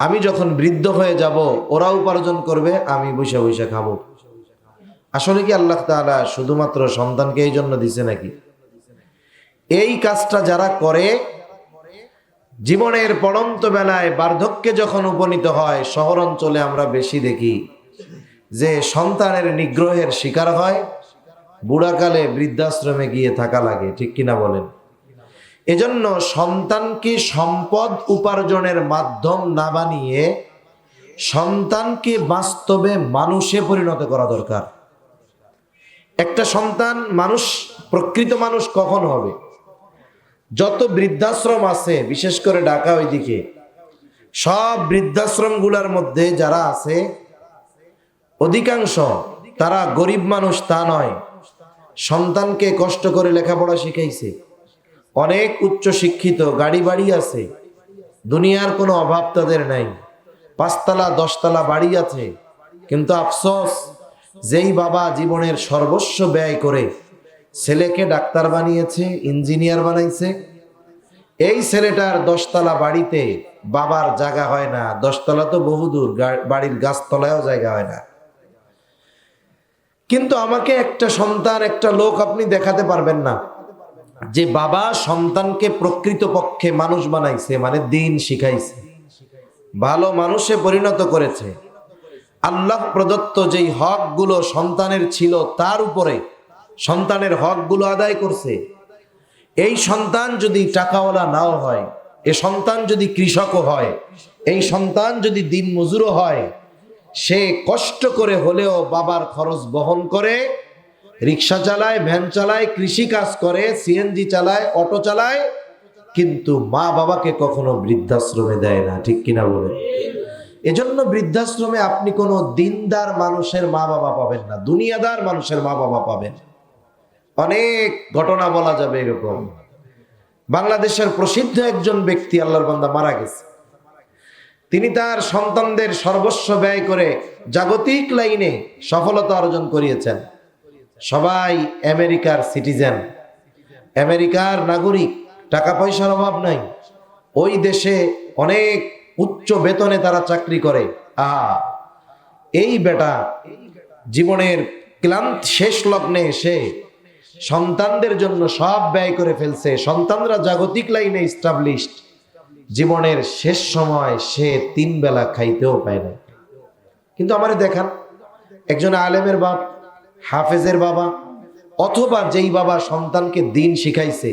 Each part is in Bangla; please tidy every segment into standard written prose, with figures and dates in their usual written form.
আমি যখন বৃদ্ধ হয়ে যাব ওরা উপার্জন করবে, আমি বসে বসে খাবো। আসলে কি আল্লাহ তাআলা শুধুমাত্র সন্তানকে এই জন্য দিছে নাকি? এই কাজটা যারা করে জীবনের পড়ন্ত বেলায় বার্ধক্যে যখন উপনীত হয়, শহর অঞ্চলে আমরা বেশি দেখি যে সন্তানের নিগ্রহের শিকার হয়, বুড়াকালে বৃদ্ধাশ্রমে গিয়ে থাকা লাগে। ঠিক কিনা বলেন? এজন্য সন্তানকে সম্পদ উপার্জনের মাধ্যম না বানিয়ে সন্তানকে বাস্তবে মানুষে পরিণত করা দরকার। একটা সন্তান মানুষ, প্রকৃত মানুষ কখন হবে? যত বৃদ্ধাশ্রম আছে, বিশেষ করে ঢাকা ওইদিকে, সব বৃদ্ধাশ্রমগুলোর মধ্যে যারা আছে অধিকাংশ তারা গরিব মানুষ তা নয়, সন্তানকে কষ্ট করে লেখাপড়া শিখাইছে, অনেক উচ্চ শিক্ষিত, গাড়ি বাড়ি আছে, দুনিয়ার কোনো অভাব তাদের নাই, 5 তলা 10 তলা বাড়ি আছে। কিন্তু আফসোস, যেই বাবা জীবনের সর্বস্ব ব্যয় করে ছেলেকে ডাক্তার বানিয়েছে, ইঞ্জিনিয়ার বানাইছে, এই ছেলেটার 10 তলা বাড়িতে বাবার জায়গা হয় না। 10 তলা তো বহুদূর, বাড়ির গাছতলায়ও জায়গা হয় না। কিন্তু আমাকে একটা সন্তান, একটা লোক আপনি দেখাতে পারবেন না যে বাবা সন্তানকে প্রকৃতপক্ষে মানুষ বানাইছে, মানে দিন শিখাইছে, ভালো মানুষে পরিণত করেছে। আল্লাহ প্রদত্ত যেই হকগুলো সন্তানের ছিল তার উপরে সন্তানের হকগুলো আদায় করছে। এই সন্তান যদি টাকাওয়ালা নাও হয়, এ সন্তান যদি কৃষকও হয়, এই সন্তান যদি দিন মজুরও হয়, সে কষ্ট করে হলেও বাবার খরচ বহন করে, রিক্সা চালায়, ভ্যান চালায়, কৃষি কাজ করে, সিএনজি চালায়, অটো চালায়, কিন্তু মা বাবাকে কখনো বৃদ্ধাশ্রমে দেয় না। ঠিক কিনা বলে? এজন্য বৃদ্ধাশ্রমে আপনি কোনো দিনদার মানুষের মা বাবা পাবেন না, দুনিয়াদার মানুষের মা বাবা পাবেন। অনেক ঘটনা বলা যাবে এরকম। বাংলাদেশের প্রসিদ্ধ একজন ব্যক্তি, আল্লাহর বান্দা, মারা গেছে। তিনি তার সন্তানদের সর্বস্ব ব্যয় করে জাগতিক লাইনে সফলতা অর্জন করিয়েছেন। সবাই আমেরিকার সিটিজেন, আমেরিকার নাগরিক, টাকা পয়সার অভাব নাই, ওই দেশে অনেক উচ্চ বেতনে তারা চাকরি করে। এই বেটা জীবনের ক্লান্ত শেষ লগ্নে এসে সন্তানদের জন্য সব ব্যয় করে ফেলছে। সন্তানরা জাগতিক লাইনে এস্টাবলিশড, জীবনের শেষ সময় সে 3 বেলা খাইতেও পায় না। কিন্তু আমারে দেখান একজন আলেমের বাপ, হাফেজের বাবা, অথবা যেই বাবা সন্তানকে দিন শিখাইছে,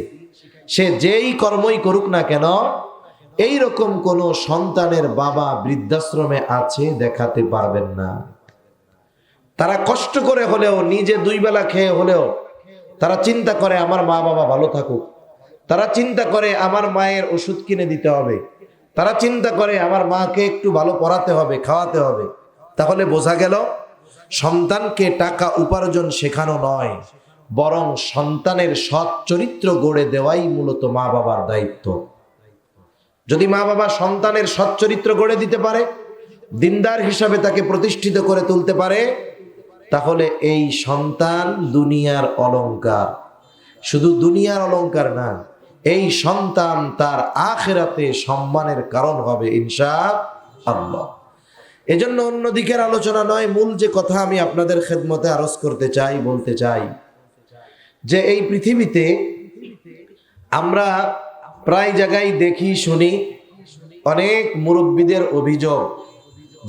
সে যেই কর্মই করুক না কেন, এই রকম কোন সন্তানের বাবা বৃদ্ধাশ্রমে আছে দেখাতে পারবেন না। তারা কষ্ট করে হলেও, নিজে 2 বেলা খেয়ে হলেও তারা চিন্তা করে আমার মা বাবা ভালো থাকুক, তারা চিন্তা করে আমার মায়ের ওষুধ কিনে দিতে হবে, তারা চিন্তা করে আমার মাকে একটু ভালো পড়াতে হবে, খাওয়াতে হবে। তাহলে বোঝা গেল সন্তানকে টাকা উপার্জন শেখানো নয়, বরং সন্তানের সৎ চরিত্র গড়ে দেওয়াই মূলত মা বাবার দায়িত্ব। যদি মা বাবা সন্তানের সৎ চরিত্র গড়ে দিতে পারে, দিনদার হিসাবে তাকে প্রতিষ্ঠিত করে তুলতে পারে, তাহলে এই সন্তান দুনিয়ার অলংকার। শুধু দুনিয়ার অলংকার না, এই সন্তান তার আখিরাতে সম্মানের কারণ হবে ইনশাআল্লাহ। এজন্য অন্য দিকের আলোচনা নয়, মূল যে কথা আমি আপনাদের খেদমতে আরজ করতে চাই, বলতে চাই যে এই পৃথিবীতে আমরা প্রায় জায়গায় দেখি, শুনি অনেক মুরব্বীদের অভিযোগ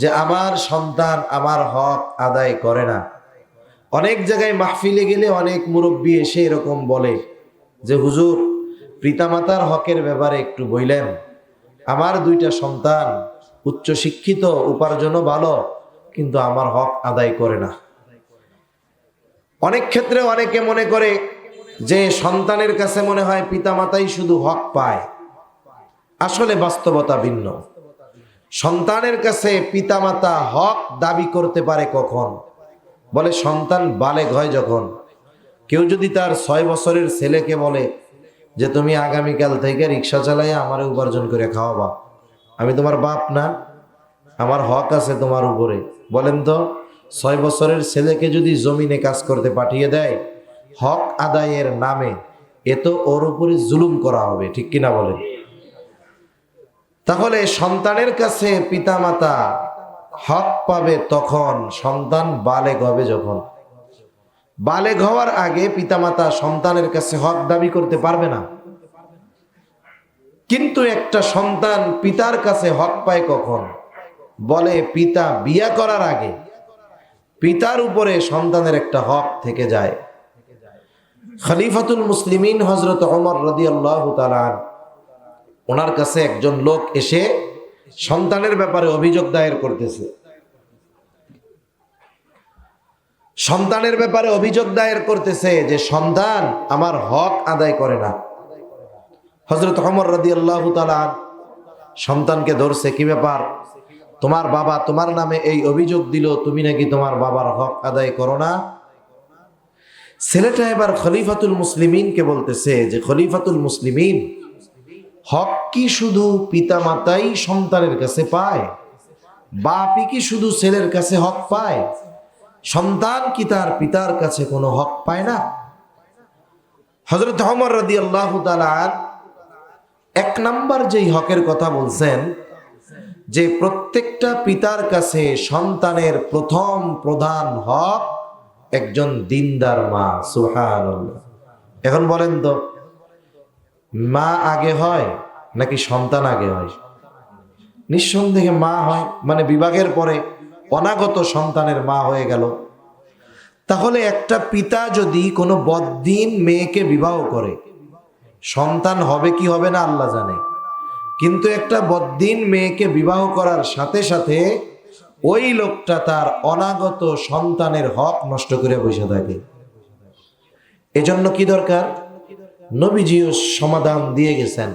যে আমার সন্তান আমার হক আদায় করে না। অনেক জায়গায় মাহফিলে গেলে অনেক মুরব্বী এসে এরকম বলে যে হুজুর, পিতামাতার হকের ব্যাপারে একটু বললেন, আমার 2টা সন্তান উচ্চ শিক্ষিত, উপার্জনও ভালো, কিন্তু আমার হক আদায় করে না। অনেক ক্ষেত্রে অনেকে মনে করে যে সন্তানের কাছে মনে হয় পিতামাতাই শুধু হক পায়। আসলে বাস্তবতা ভিন্ন। সন্তানের কাছে পিতামাতা হক দাবি করতে পারে কখন? বলে সন্তান বালেগ হয় যখন। কেউ যদি তার 6 বছরের ছেলেকে বলে যে তুমি আগামীকাল থেকে রিক্সা চালাইয়া আমারে উপার্জন করে খাওয়াবা, আমি তোমার বাপ না, আমার হক আছে তোমার উপরে। বলেন তো, 6 বছরের ছেলেকে যদি জমিনে কাজ করতে পাঠিয়ে দেয় হক আদায়ের নামে, এ তো ওর উপরে জুলুম করা হবে। ঠিক কিনা বলেন? তাহলে সন্তানের কাছে পিতামাতা হক পাবে তখন সন্তান বালেগ হবে। যখন বালেগ হওয়ার আগে পিতামাতা সন্তানের কাছে হক দাবি করতে পারবে না। কিন্তু একটা সন্তান পিতার কাছে হক পায় কখন? বলে পিতা বিয়া করার আগে পিতার উপরে সন্তানের একটা হক থেকে যায়। খলিফাতুল মুসলিমিন হযরত ওমর রাদিয়াল্লাহু তাআলা ওনার কাছে একজন লোক এসে সন্তানের ব্যাপারে অভিযোগ দায়ের করতেছে। সন্তানের ব্যাপারে অভিযোগ দায়ের করতেছে যে সন্তান আমার হক আদায় করে না। হযরত ওমর রাদিয়াল্লাহু তাআলা সন্তানকে ধরছে, কি ব্যাপার? তোমার বাবা তোমার নামে এই অভিযোগ দিল, তুমি নাকি তোমার বাবার হক আদায় করো না। ছেলেটা এবার খলিফাতুল মুসলিমিনকে বলতেছে যে খলিফাতুল মুসলিমিন, হক কি শুধু পিতামাতাই সন্তানের কাছে পায়? বাপই কি শুধু ছেলের কাছে হক পায়? সন্তান কি তার পিতার কাছে কোনো হক পায় না? হযরত ওমর রাদিয়াল্লাহু তাআলা এক নাম্বার যেই হকের কথা বলছেন, যে প্রত্যেকটা পিতার কাছে সন্তানের প্রথম প্রধান হক একজন দিনদার মা। সুবহানাল্লাহ। এখন বলেন তো, মা আগে হয় নাকি সন্তান আগে হয়? নিঃসন্দেহে মা হয়, মানে বিবাহের পরে অনাগত সন্তানের মা হয়ে গেল। তাহলে একটা পিতা যদি কোনো বদ্দিন মেয়েকে বিবাহ করে, সন্তান হবে কি হবে না আল্লাহ জানে, কিন্তু একটা বদ্দিন মেয়েকে বিবাহ করার সাথে সাথে ওই লোকটা তার অনাগত সন্তানের হক নষ্ট করে বসে থাকে। এজন্য কি দরকার? নবীজিও সমাধান দিয়ে গেছেন।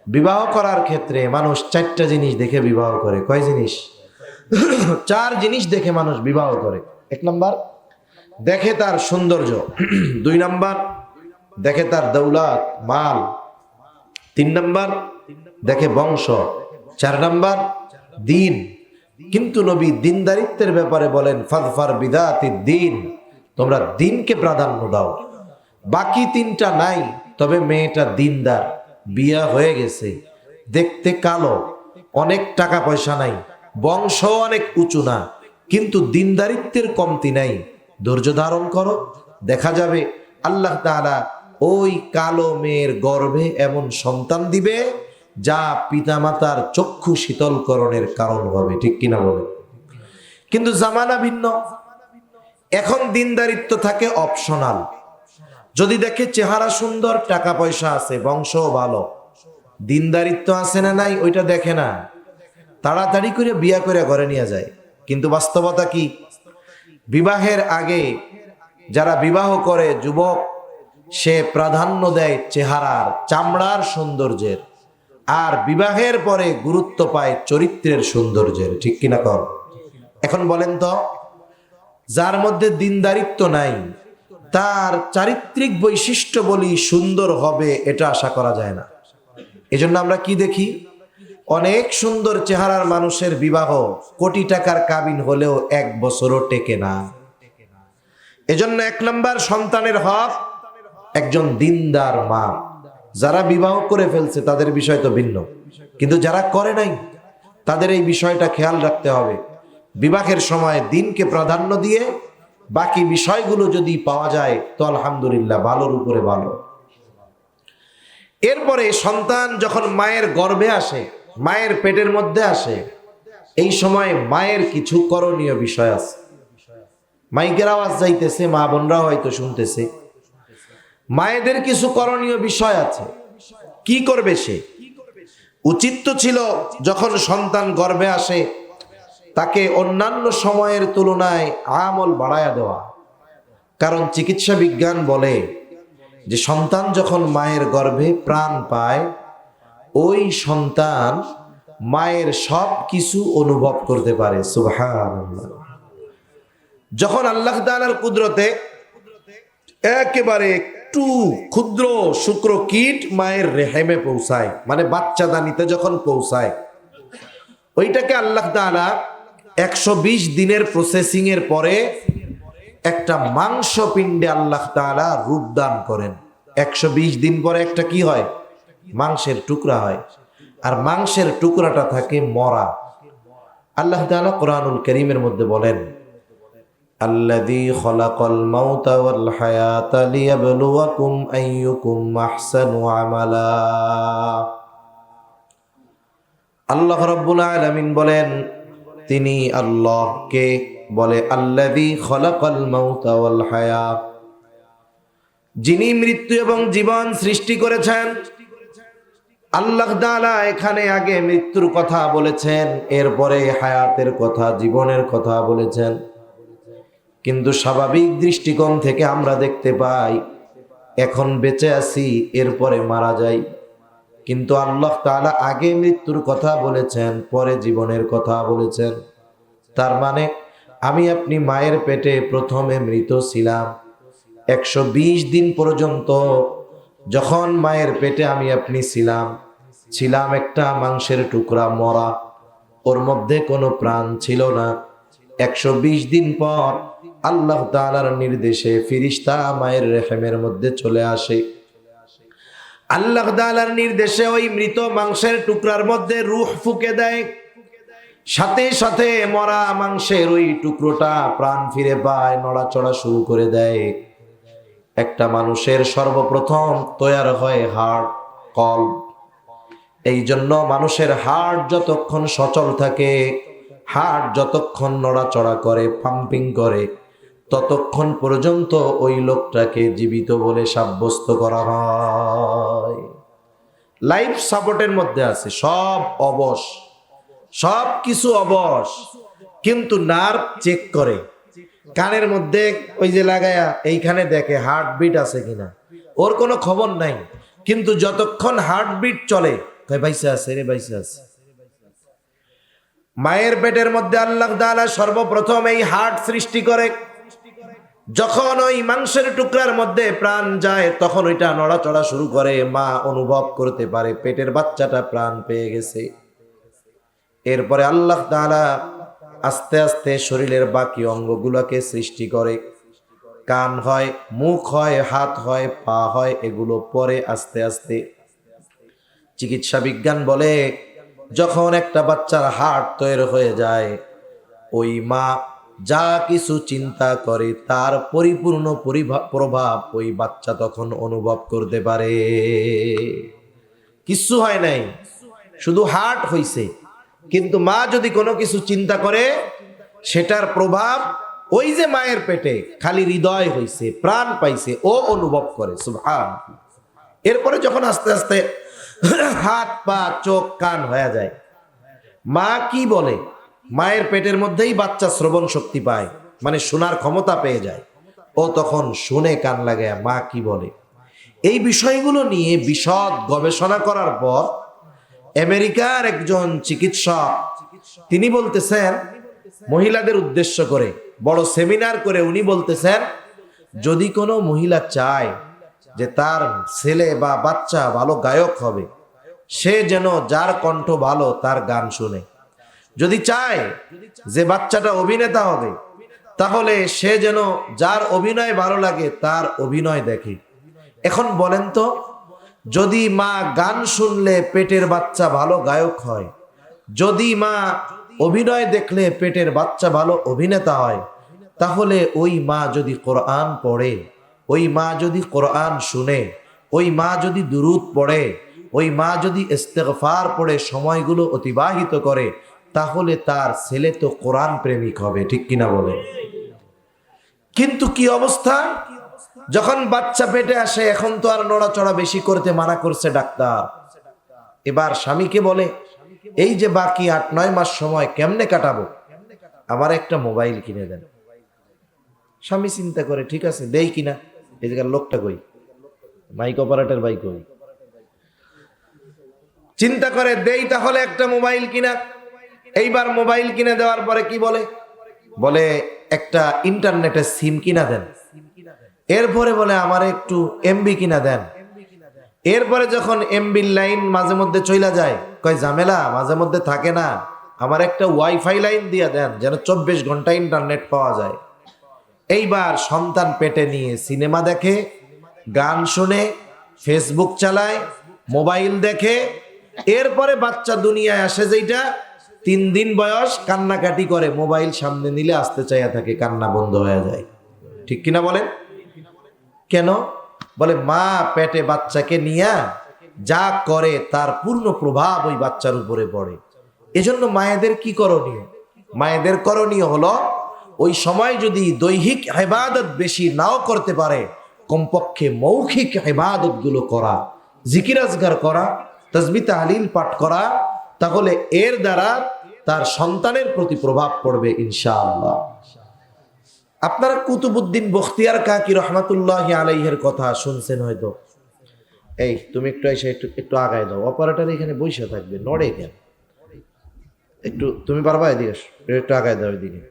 বিবাহ করার ক্ষেত্রে মানুষ চারটা জিনিস দেখে বিবাহ করে। কয় জিনিস? চার জিনিস দেখে মানুষ বিবাহ করে। এক নাম্বার, দেখে তার সৌন্দর্য। দুই নাম্বার, দেখে তার দৌলত মাল। তিন নাম্বার, দেখে বংশ। চার নাম্বার, দিন। কিন্তু নবী দিনদারিত্বের ব্যাপারে বলেন ফাযফার বিযাতিদ দিন, তোমরা দিনকে প্রাধান্য দাও। বাকি তিনটা নাই, তবে মেয়েটা দিনদার, বিয়া হয়ে গেছে, দেখতে কালো, অনেক টাকা পয়সা নাই, বংশ অনেক উঁচু না, কিন্তু দিনদারিত্বের কমতি নাই, ধৈর্য ধারণ করো, দেখা যাবে আল্লাহ তাআলা ওই কালো মেয়ের গর্ভে এমন সন্তান দিবে যা পিতামাতার চক্ষু শীতলকরণের কারণ হবে। ঠিক কিনা বলে? কিন্তু জামানা ভিন্ন। এখন দিনদারিত্ব থাকে অপশনাল। যদি দেখে চেহারা সুন্দর, টাকা পয়সা আছে, বংশ ভালো, দিনদারিত্ব আছে না নাই ওইটা দেখে না, তাড়াতাড়ি করে বিয়া করে ঘরে নিয়ে যায়। কিন্তু বাস্তবতা কি? বিবাহের আগে যারা বিবাহ করে যুবক, সে প্রাধান্য দেয় চেহারার, চামড়ার সৌন্দর্যের, আর বিবাহের পরে গুরুত্ব পায় চরিত্রের সৌন্দর্যের। ঠিক কিনা কর? এখন বলেন তো, যার মধ্যে দিনদারিত্ব নাই, তার চারিত্রিক বৈশিষ্ট্য বলি সুন্দর হবে এটা আশা করা যায় না। এজন্য আমরা কি দেখি? অনেক সুন্দর চেহারার মানুষের বিবাহ কোটি টাকার কাবিন হলেও 1 বছরও টেকে না। এজন্য এক নাম্বার সন্তানের হক একজন দিনদার মা। যারা বিবাহ করে ফেলছে তাদের বিষয় তো ভিন্ন, কিন্তু যারা করে নাই তাদের এই বিষয়টা খেয়াল রাখতে হবে। বিবাহের সময় দিনকে প্রাধান্য দিয়ে বাকি বিষয়গুলো যদি পাওয়া যায় তো আলহামদুলিল্লাহ, ভালোর উপরে ভালো। এরপরে সন্তান যখন মায়ের গর্ভে আসে, মায়ের পেটের মধ্যে আসে, এই সময় মায়ের কিছু করণীয় বিষয় আছে। মাইকের আওয়াজ যাইতেছে, মা বোনরা হয়তো শুনতেছে। মায়েদের কিছু করণীয় বিষয় আছে। কি করবে সে? উচিত তো ছিল যখন সন্তান গর্ভে আসে তাকে অন্যান্য সময়ের তুলনায় আমল বাড়ায়া দেওয়া। কারণ চিকিৎসা বিজ্ঞান বলে যে সন্তান যখন মায়ের গর্ভে প্রাণ পায়, ওই সন্তান মায়ের সব কিছু অনুভব করতে পারে। সুবহানাল্লাহ। যখন আল্লাহ তাআলার কুদরতে একেবারে একটু ক্ষুদ্র শুক্রকীট মায়ের রেহেমে পৌঁছায়, মানে বাচ্চাদানিতে যখন পৌঁছায়, ওইটাকে আল্লাহ তাআলা 120 দিনের প্রসেসিং এর পরে একটা মাংস পিণ্ডে আল্লাহ তাআলা রূপদান করেন। 120 দিন পরে একটা কি হয়? মাংসের টুকরা হয়। আর মাংসের টুকরাটা থাকে মরা। আল্লাহ তাআলা কোরআনুল কারীমের মধ্যে বলেন, আল্লাযী খালাকাল মাউতা ওয়াল হায়াতা লিয়াবলুয়াকুম আইয়ুকুম আহসানু আমালা। আল্লাহ রাব্বুল আলামিন বলেন, তিনি আল্লাহকে বলে আল্লাযী খালাকাল মাউতা ওয়াল হায়াত, যিনি মৃত্যু এবং জীবন সৃষ্টি করেছেন। আল্লাহ তাআলা এখানে আগে মৃত্যুর কথা বলেছেন, এরপরে হায়াতের কথা, জীবনের কথা বলেছেন। কিন্তু স্বাভাবিক দৃষ্টিকোণ থেকে আমরা দেখতে পাই এখন বেঁচে আছি, এরপরে মারা যাই। কিন্তু আল্লাহ তাআলা আগে মৃত্যুর কথা বলেছেন, পরে জীবনের কথা বলেছেন। তার মানে আমি আপনি মায়ের পেটে প্রথমে মৃত ছিলাম। 120 দিন পর্যন্ত যখন মায়ের পেটে আমি আপনি ছিলাম একটা মাংসের টুকরা মরা, ওর মধ্যে কোনো প্রাণ ছিল না। 120 দিন পর আল্লাহ তাআলার নির্দেশে ফেরেশতা মায়ের রেহেমের মধ্যে চলে আসে। আল্লাহ তাআলার নির্দেশে ওই মৃত মাংসের টুকরার মধ্যে রূহ ফুঁকে দেয়। সাথে সাথে মরা মাংসের ওই টুকরোটা প্রাণ ফিরে পায়, নড়াচড়া শুরু করে দেয়। একটা মানুষের সর্বপ্রথম তৈরি হয় হার্ট, কল্ব। এই জন্য মানুষের হার্ট যতক্ষণ সচল থাকে, হার্ট যতক্ষণ নড়াচড়া করে, পাম্পিং করে, ততক্ষণ পর্যন্ত ওই লোকটাকে জীবিত বলে সাব্যস্ত করা হয়। লাইফ সাপোর্টের মধ্যে আছে, সব অবশ, সব কিছু অবশ, কিন্তু নার্ভ চেক করে। কানের মধ্যে ওই যে লাগায়া এইখানে দেখে হার্টবিট আছে কিনা, ওর কোনো খবর নাই। কিন্তু যতক্ষণ হার্টবিট চলে, কয় বাইসে আছে রে, বাইসে আছে। মায়ের পেটের মধ্যে আল্লাহ তাআলা সর্বপ্রথম এই হার্ট সৃষ্টি করে। যখন ওই মাংসের টুকরার মধ্যে প্রাণ যায়, তখন ওইটা নড়াচড়া শুরু করে। মা অনুভব করতে পারে পেটের বাচ্চাটা প্রাণ পেয়ে গেছে। এরপরে আল্লাহ তাআলা আস্তে আস্তে শরীরের বাকি অঙ্গগুলোকে সৃষ্টি করে। কান হয়, মুখ হয়, হাত হয়, পা হয়, এগুলো পরে আস্তে আস্তে। চিকিৎসা বিজ্ঞান বলে যখন একটা বাচ্চার হার্ট তৈরি হয়ে যায়, ওই মা যা কিছু চিন্তা করে তার পরিপূর্ণ প্রভাব ওই বাচ্চা তখন অনুভব করতে পারে। কিছু হয় নাই, শুধু হার্ট হইছে, কিন্তু মা যদি কোনো কিছু চিন্তা করে, সেটার প্রভাব ওই যে মায়ের পেটে খালি হৃদয় হইছে, প্রাণ পাইছে, ও অনুভব করে। সুবহানাল্লাহ। এরপরে যখন আস্তে আস্তে হাত, পা, চোখ, কান হয়ে যায়, মা কি বলে, মায়ের পেটের মধ্যেই বাচ্চা শ্রবণ শক্তি পায়, মানে শোনার ক্ষমতা পেয়ে যায়। ও তখন শুনে কান লাগায় মা কি বলে। এই বিষয়গুলো নিয়ে বিশদ গবেষণা করার পর আমেরিকার একজন চিকিৎসক তিনি বলতেছেন, মহিলাদের উদ্দেশ্য করে বড় সেমিনার করে উনি বলতেছেন, যদি কোনো মহিলা চায় যে তার ছেলে বা বাচ্চা ভালো গায়ক হবে, সে যেন যার কণ্ঠ ভালো তার গান শুনে। যদি চায় যে বাচ্চাটা অভিনেতা হবে, তাহলে সে যেন যার অভিনয় ভালো লাগে তার অভিনয় দেখে। এখন বলেন তো, যদি মা গান শুনলে পেটের বাচ্চা ভালো গায়ক হয়, যদি মা অভিনয় দেখলে পেটের বাচ্চা ভালো অভিনেতা হয়, তাহলে ওই মা যদি কোরআন পড়ে, ওই মা যদি কোরআন শুনে, ওই মা যদি দুরূদ পড়ে, ওই মা যদি ইস্তেগফার পড়ে সময়গুলো অতিবাহিত করে, তাহলে তার ছেলে তো কোরআন প্রেমিক হবে। ঠিক কিনা বলে? কিন্তু কি অবস্থা, যখন বাচ্চা পেটে আসে, এখন তো আর নড়াচড়া বেশি করতে মানা করছে ডাক্তার। এবার স্বামীকে বলে, এই যে বাকি 8-9 মাস সময় কেমনে কাটাবো, আমার একটা মোবাইল কিনে দেন। স্বামী চিন্তা করে, ঠিক আছে দেই কিনা, এই জায়গার লোকটা কই, মাইক অপারেটর ভাই কই, চিন্তা করে দেই তাহলে একটা মোবাইল কিনা। এইবার মোবাইল কিনে দেওয়ার পরে কি বলে, বলে একটা ইন্টারনেটের সিম কিনা দেন। এরপরে বলে আমার একটু এমবি কিনা দেন। এরপরে যখন এমবির লাইন মাঝে মধ্যে চইলা যায়, কয় ঝামেলা মাঝে মধ্যে থাকে না, আমার একটা ওয়াইফাই লাইন দিয়ে দেন যেন 24 ঘন্টা ইন্টারনেট পাওয়া যায়। এইবার সন্তান পেটে নিয়ে সিনেমা দেখে, গান শুনে, ফেসবুক চালায়, মোবাইল দেখে, এরপরে বাচ্চা দুনিয়ায় আসে, যেটা 3 দিন বয়স, কান্নাকাটি করে, মোবাইল সামনে নিলে আসতে চাইয়া থাকে, কান্না বন্ধ হয়ে যায়। ঠিক কিনা বলেন? কেন? বলে মা পেটে বাচ্চাকে নিয়া যা করে তার পূর্ণ প্রভাব ওই বাচ্চার উপরে পড়ে। এজন্য মায়েদের কি করণীয়? মায়েদের করণীয় হলো ওই সময় যদি দৈহিক ইবাদত বেশি নাও করতে পারে, কমপক্ষে মৌখিক ইবাদত গুলো করা, জিকির আজগার করা, তাসবিহ তাহলিল পাঠ করা, তাহলে এর দ্বারা তার সন্তানের প্রতি প্রভাব পড়বে ইনশাআল্লাহ। আপনারা কুতুবউদ্দিন বখতিয়ার কাকি রহমাতুল্লাহি আলাইহির কথা শুনছেন হয়তো। এই তুমি একটু এসে একটু আগায় দাও, অপারেটর এখানে বসে থাকবে, নড়ে কেন? একটু তুমি পারবা? এদিকে একটু আগায় দাও, এদিকে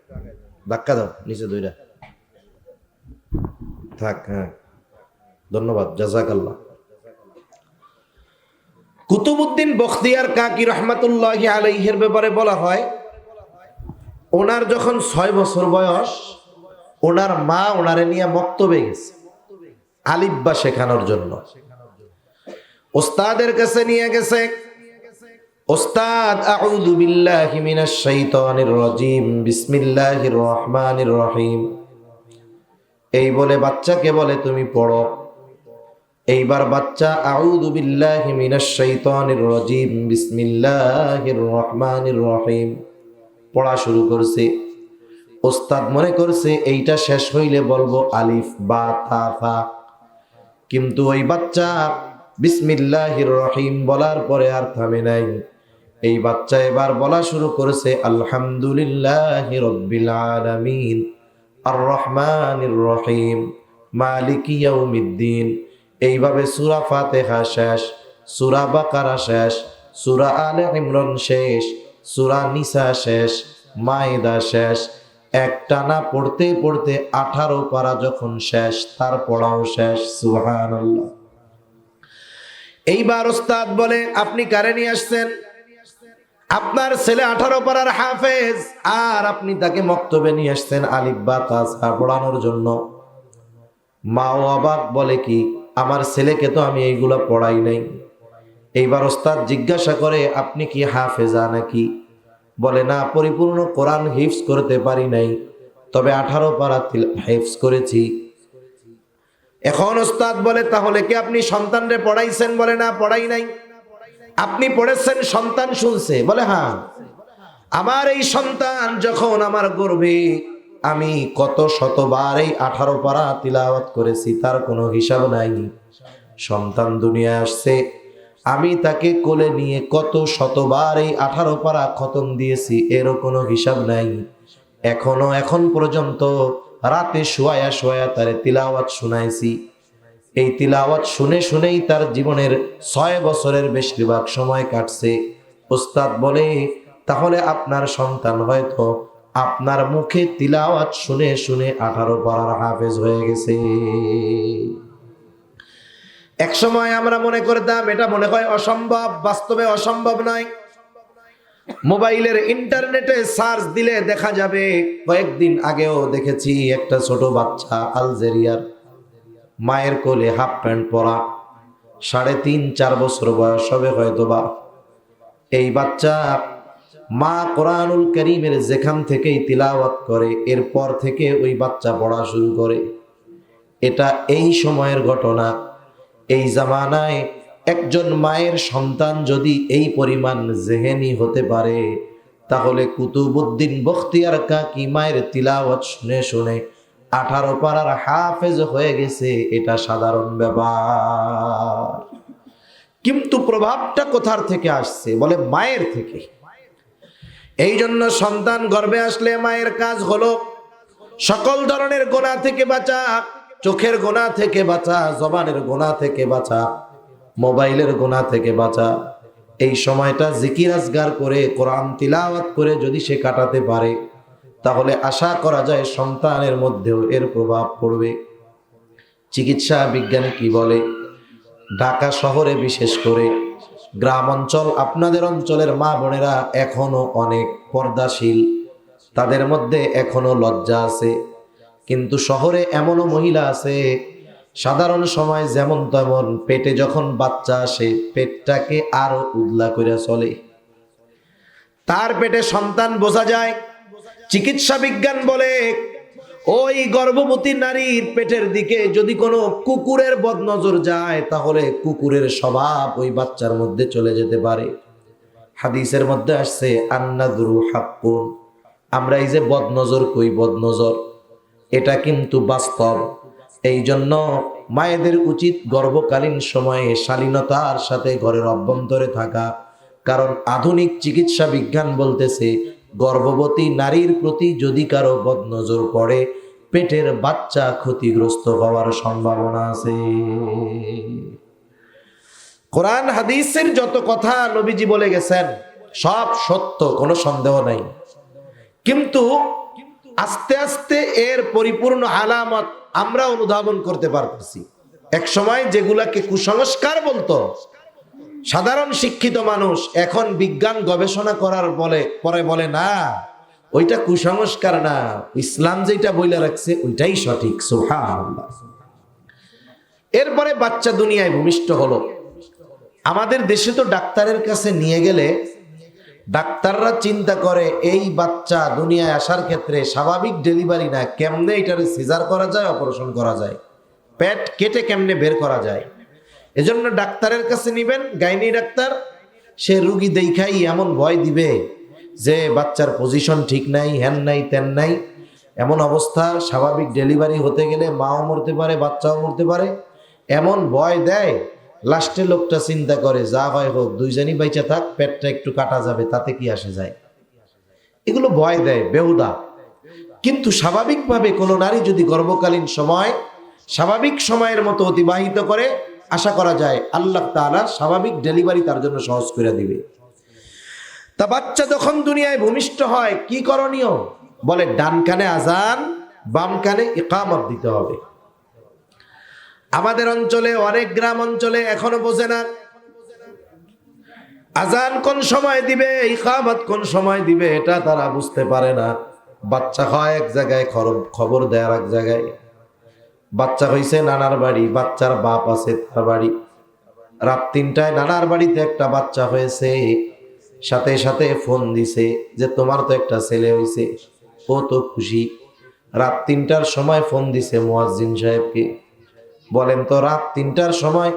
ধাক্কা দাও, নিচে দুইটা থাক। হ্যাঁ, ধন্যবাদ, জাযাকাল্লাহ। কুতুবউদ্দিন বখতিয়ার কাকি রহমাতুল্লাহি আলাইহির ব্যাপারে বলা হয়, ওনার যখন 6 বছর বয়স, ওনার মা ওনারে নিয়ে মক্তবে গেছে আলিফ বা শেখানোর জন্য। ওস্তাদের কাছে নিয়ে গেছে। ওস্তাদ আউযু বিল্লাহি মিনাশ শাইতানির রাজিম, বিসমিল্লাহির রহমানির রহিম এই বলে বাচ্চাকে বলে তুমি পড়ো। এইবার বাচ্চা আউযু বিল্লাহি মিনাশ শাইতানির রাজিম, বিসমিল্লাহির রহমানির রহিম পড়া শুরু করছে। ওস্তাদ মনে করছে এইটা শেষ হইলে বলবো আলিফ বা তা ফা, কিন্তু ওই বাচ্চা বিসমিল্লাহির রহিম বলার পরে আর থামে নাই। এই বাচ্চা এবার বলা শুরু করেছে আলহামদুলিল্লাহি রাব্বিল আলামিন আর রহমানির রহিম মালিকি ইয়াউমিদ্দিন। এইভাবে সূরা ফাতিহা শেষ, সূরা বাকারা শেষ, সূরা আলে ইমরান শেষ, সূরা নিসা শেষ, মাইদা শেষ, একটানা পড়তে পড়তে 18 পারা যখন শেষ, তার পড়াও শেষ। সুবহানাল্লাহ। এইবার ওস্তাদ বলে আপনি কারে নিয়ে আসছেন? আপনার ছেলে 18 পারার হাফেজ, আর আপনি তাকে মক্তবে নিয়ে আসছেন আলিফ বা তা সা পড়ানোর জন্য। মাও অবাক, বলে কি আমার ছেলেকে তো আমি এইগুলা পড়াই নাই। এইবার ওস্তাদ জিজ্ঞাসা করে আপনি কি হাফেজা নাকি? বলে না, পরিপূর্ণ কোরআন হিফজ করতে পারি নাই, তবে 18 পারা হিফজ করেছি। এখন ওস্তাদ বলে তাহলে কি আপনি সন্তানরে পড়াইছেন? বলে না, পড়াই নাই। আপনি পড়েছেন, সন্তান শুনছে? বলে হ্যাঁ। আমার এই সন্তান যখন আমার গর্ভে, আমি কত শতবার এই 18 পারা তিলাওয়াত করেছি, তার কোনো হিসাব নাই। সন্তান দুনিয়ায় আসছে, আমি তাকে কোলে নিয়ে কত শতবার এই 18 পারা খতম দিয়েছি, এরও কোনো হিসাব নাই। এখন পর্যন্ত রাতে শোয়া শোয়া তারে তিলাওয়াত শুনাইছি। এই তিলাওয়াত শুনে শুনেই তার জীবনের 6 বছরের বেশিরভাগ সময় কাটছে। ওস্তাদ বলে তাহলে আপনার সন্তান হয়তো আপনার মুখে তিলাওয়াত শুনে শুনে 18 পারার হাফেজ হয়ে গেছে। এক সময় আমরা মনে করতাম এটা মনে হয় অসম্ভব, বাস্তবে অসম্ভব নয়। মোবাইলের ইন্টারনেটে সার্চ দিলে দেখা যাবে। কয়েকদিন আগেও দেখেছি একটা ছোট বাচ্চা আলজেরিয়ার, মায়ের কোলে হাফ প্যান্ট পরা, 3.5-4 বছর বয়স হবে হয়তোবা। এই বাচ্চা মা কোরআনুল কারীমের যেখান থেকেই তিলাওয়াত করে, এরপর থেকে ওই বাচ্চা পড়া শুরু করে। এটা এই সময়ের ঘটনা। এই জামানায় একজন মায়ের সন্তান যদি এই পরিমাণ জেহেনি হতে পারে, তাহলে কুতুবউদ্দিন বখতিয়ার কাকি মায়ের তিলাওয়াত শুনে শুনে 18 পারার হাফেজ হয়ে গেছে, এটা সাধারণ ব্যাপার। কিন্তু প্রভাবটা কোথার থেকে আসছে? বলে মায়ের থেকে। এই জন্য সন্তান গর্ভে আসলে মায়ের কাজ হলো সকল ধরনের গুনাহ থেকে বাঁচা, চোখের গুনাহ থেকে বাঁচা, জবানের গুনাহ থেকে বাঁচা, মোবাইলের গুনাহ থেকে বাঁচা। এই সময়টা জিকির আজগার করে, কোরআন তিলাওয়াত করে যদি সে কাটাতে পারে, তাহলে আশা করা যায় সন্তানের মধ্যেও এর প্রভাব পড়বে। চিকিৎসা বিজ্ঞান কি বলে? ঢাকা শহরে বিশেষ করে গ্রাম অঞ্চল, আপনাদের অঞ্চলের মা বোনেরা এখনো অনেক পর্দাশীল, তাদের মধ্যে এখনো লজ্জা আছে। কিন্তু শহরে এমনও মহিলা আছে, সাধারণ সময় যেমন তেমন, পেটে যখন বাচ্চা আসে পেটটাকে আরো উদলা করে চলে, তার পেটে সন্তান বোঝা যায়। চিকিৎসা বিজ্ঞান বলে ওই গর্ভবতী নারীর পেটের দিকে যদি কোনো কুকুরের বদনজর যায় তাহলে কুকুরের স্বভাব ওই বাচ্চার মধ্যে চলে যেতে পারে। হাদিসের মধ্যে আসছে আন্নাযুরু হাক্কুন, আমরা এই যে বদনজর কই, বদনজর এটা কিন্তু বাস্তব। এই জন্য মায়েদের উচিত গর্ভকালীন সময়ে শালীনতার সাথে ঘরের অভ্যন্তরে থাকা, কারণ আধুনিক চিকিৎসা বিজ্ঞান বলতেছে গর্ভবতী নারীর প্রতি যদি কারো বদনজর পড়ে পেটের বাচ্চা ক্ষতিগ্রস্ত হওয়ার সম্ভাবনা আছে। কোরআন হাদিসের যত কথা নবীজি বলে গেছেন সব সত্য, কোনো সন্দেহ নাই, কিন্তু আস্তে আস্তে এর পরিপূর্ণ আলামত আমরা অনুধাবন করতে পারতেছি। এক সময় যেগুলাকে কুসংস্কার বলতো সাধারণ শিক্ষিত মানুষ, এখন বিজ্ঞান গবেষণা করার পরে বলে না ওইটা কুসংস্কার না, ইসলাম যেটা বইলা রাখছে ওইটাই সঠিক। সুবহানাল্লাহ। এরপরে বাচ্চা দুনিয়ায় ভূমিষ্ঠ হলো। আমাদের দেশে তো ডাক্তারের কাছে নিয়ে গেলে ডাক্তাররা চিন্তা করে এই বাচ্চা দুনিয়ায় আসার ক্ষেত্রে স্বাভাবিক ডেলিভারি না, কেমনে এটারে সিজার করা যায়, অপারেশন করা যায়, পেট কেটে কেমনে বের করা যায়। এজন্য ডাক্তারের কাছে নিবেন, গাইনি ডাক্তার, সে রুগী দেখাই এমন ভয় দিবে যে বাচ্চার পজিশন ঠিক নাই, হ্যান নাই, তেন নাই, এমন অবস্থা, স্বাভাবিক ডেলিভারি হতে গেলে মাও মরতে পারে, বাচ্চাও মরতে পারে, এমন ভয় দেয়। লাস্টে লোকটা চিন্তা করে যা হয় হোক, দুইজনই বাইচা থাক, পেটটা একটু কাটা যাবে, তাতে কি আসে যায়। এগুলো ভয় দেয়, বেহুদা। কিন্তু স্বাভাবিকভাবে কোনো নারী যদি গর্ভকালীন সময় স্বাভাবিক সময়ের মতো অতিবাহিত করে, আশা করা যায় আল্লাহ তাআলা স্বাভাবিক ডেলিভারি তার জন্য সহজ করে দিবে। তা বাচ্চা যখন দুনিয়ায় ভূমিষ্ঠ হয় কি করণীয়? বলে ডান কানে আজান, বাম কানে ইকামত দিতে হবে। আমাদের অঞ্চলে, অনেক গ্রাম অঞ্চলে এখনো বোঝে না আজান কোন সময় দিবে, ইকামত কোন সময় দিবে, এটা তারা বুঝতে পারে না। বাচ্চা হয় এক জায়গায়, খবর দেয় এক জায়গায়। বাচ্চা হয়েছে নানার বাড়ি, বাচ্চার বাপ আছে তার বাড়ি। রাত 3টায় নানার বাড়িতে একটা বাচ্চা হয়েছে, সাথে সাথে ফোন দিছে যে তোমার তো একটা ছেলে হয়েছে। ও তো খুশি। রাত 3টার সময় ফোন দিছে মুয়াজ্জিন সাহেবকে। বলেন তো রাত 3টার সময়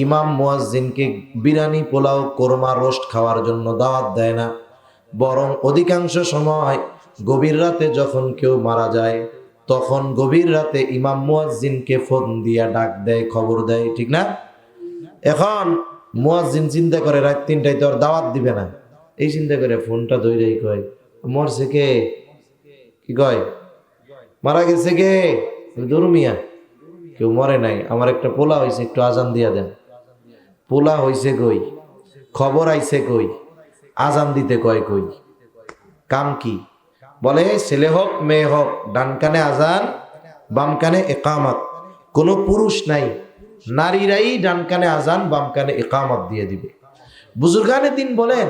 ইমাম মুয়াজ্জিনকে বিরিয়ানি, পোলাও, কোরমা, রোস্ট খাওয়ার জন্য দাওয়াত দেয় না, বরং অধিকাংশ সময় গভীর রাতে যখন কেউ মারা যায় তখন গভীর রাতে ইমাম মুয়াজ্জিনকে ফোন দিয়া ডাক দেয়, খবর দেয়, ঠিক না? এখন মুয়াজ্জিন চিন্তা করে রাত 3টায় তো আর দাওয়াত দিবে না, এই চিন্তা করে ফোনটা ধইরেই কয় মরছে কে, কি কয় মারা গেছে কে, দুরুমিয়া, কেউ মরে নাই, আমার একটা পোলা হয়েছে, একটু আজান দিয়া দেন। পোলা হয়েছে কই, খবর আইছে কই, আজান দিতে কয় কই, কাম কি? বলে ছেলে হোক মেয়ে হোক ডান কানে আজান, বাম কানে ইকামত। কোনো পুরুষ নাই, নারীরাই ডান কানে আজান, বাম কানে ইকামত দিয়ে দিবে। বুজুর্গানে দিন বলেন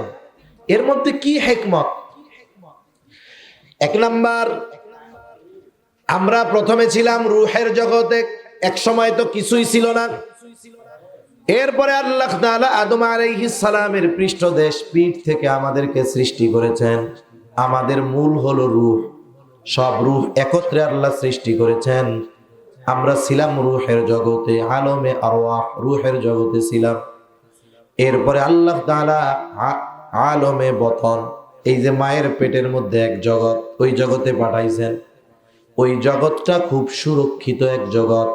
এর মধ্যে কি হিকমত? এক নাম্বার, আমরা প্রথমে ছিলাম রূহের জগতে, এক সময় তো কিছুই ছিল না। এরপরে আল্লাহ তাআলা আদম আলাইহিস সালামের পৃষ্ঠদেশ পিঠ থেকে আমাদেরকে সৃষ্টি করেছেন। আমাদের মূল হলো রূহ, সব রূহ একত্রে আল্লাহ সৃষ্টি করেছেন। আমরা ছিলাম রূহের জগতে, আলমে আরওয়াহ, রূহের জগতে ছিলাম। এরপরে আল্লাহ তাআলা আলমে বতন, এই যে মায়ের পেটের মধ্যে এক জগৎ, ওই জগতে পাঠাইছেন। ওই জগৎটা খুব সুরক্ষিত এক জগৎ।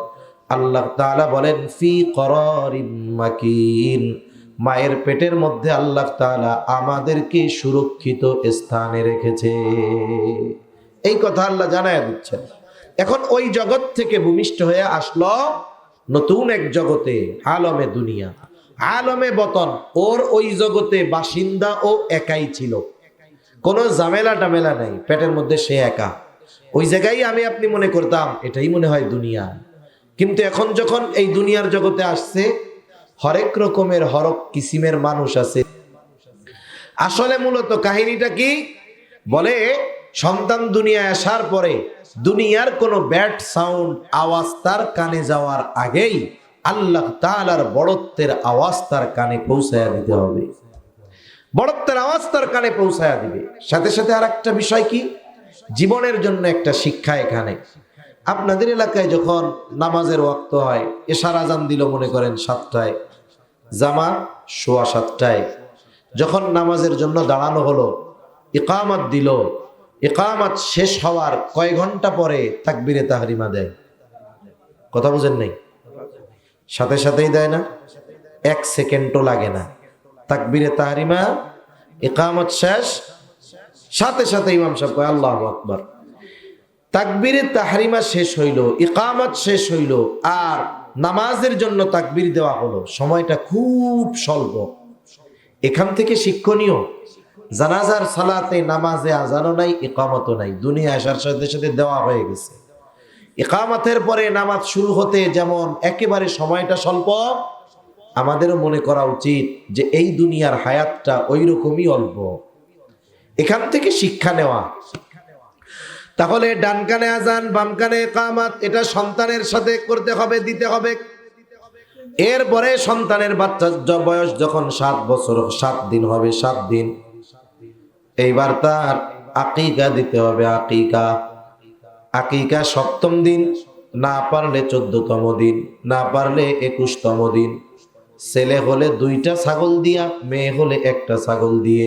আল্লাহ তাআলা বলেন ফি করারিম মাকিন, মায়ের পেটের মধ্যে আল্লাহ তাআলা আমাদেরকে সুরক্ষিত স্থানে রেখেছে। এই কথা আল্লাহ জানায়া দিচ্ছেন। এখন ওই জগৎ থেকে ভূমিষ্ঠ হয়ে আসলো নতুন এক জগতে, আলমে দুনিয়া, আলমে বতন। ওর ওই জগতে বাসিন্দা ও একাই ছিল, কোনো ঝামেলা টামেলা নাই, পেটের মধ্যে সে একা। ওই জায়গায় আমি আপনি মনে করতাম এটাই মনে হয় দুনিয়া, কিন্তু এখন যখন এই দুনিয়ার জগতে আসছে হরেক রকমের হরক কিসিমের মানুষ আছে। আসলে মূলত কাহিনীটা কি? বলে সন্তান দুনিয়ায় আসার পরে দুনিয়ার কোনো ব্যাড সাউন্ড আওয়াজ তার কানে যাওয়ার আগেই আল্লাহ তাআলার বড়ত্বের আওয়াজ তার কানে পৌঁছায়া দিতে হবে। বড়ত্বের আওয়াজ তার কানে পৌঁছায়া দিবে। সাথে সাথে আর একটা বিষয় কি, জীবনের জন্য একটা শিক্ষা এখানে। আপনাদের এলাকায় যখন নামাজের ওয়াক্ত হয়, এশার আজান দিল মনে করেন 7টায়, জামাত 7:15, যখন নামাজের জন্য দাঁড়ানো হলো, ইকামত দিল, ইকামত শেষ হওয়ার কয় ঘন্টা পরে তাকবীরে তাহরিমা দেয়? কথা বুঝেন নাই? সাথে সাথেই দেয় না, 1 সেকেন্ডও লাগে না। তাকবীরে তাহরিমা, ইকামত শেষ, সাথে সাথে ইমাম সাহেব কয় আল্লাহু আকবার। তাকবীরে তাহরিমা শেষ হইল, ইকামত শেষ হইল, আর নামাজের জন্য তাকবীর দেওয়া হলো, সময়টা খুব স্বল্প। এখান থেকে শিক্ষণীয়, জানাজার সালাতে নামাজে আজানও নাই, ইকামতও নাই, দুনিয়া আসার সাথে সাথে দেওয়া হয়ে গেছে। ইকামতের পরে নামাজ শুরু হতে যেমন একেবারে সময়টা স্বল্প, আমাদেরও মনে করা উচিত যে এই দুনিয়ার হায়াতটা ওই রকমই অল্প। এখান থেকে শিক্ষা নেওয়া। তাহলে ডান কানে আজান, বাম কানে ইকামত, এটা সন্তানের সাথে করতে হবে, দিতে হবে। এরপরে সন্তানের বাচ্চার বয়স যখন 7 বছর 7 দিন হবে, 7 দিন, এইবার তার আকিকা দিতে হবে। আকিকা 7ম দিন, না পারলে 14তম দিন, না পারলে 21তম দিন। ছেলে হলে 2টা ছাগল দিয়া, মেয়ে হলে 1টা ছাগল দিয়ে।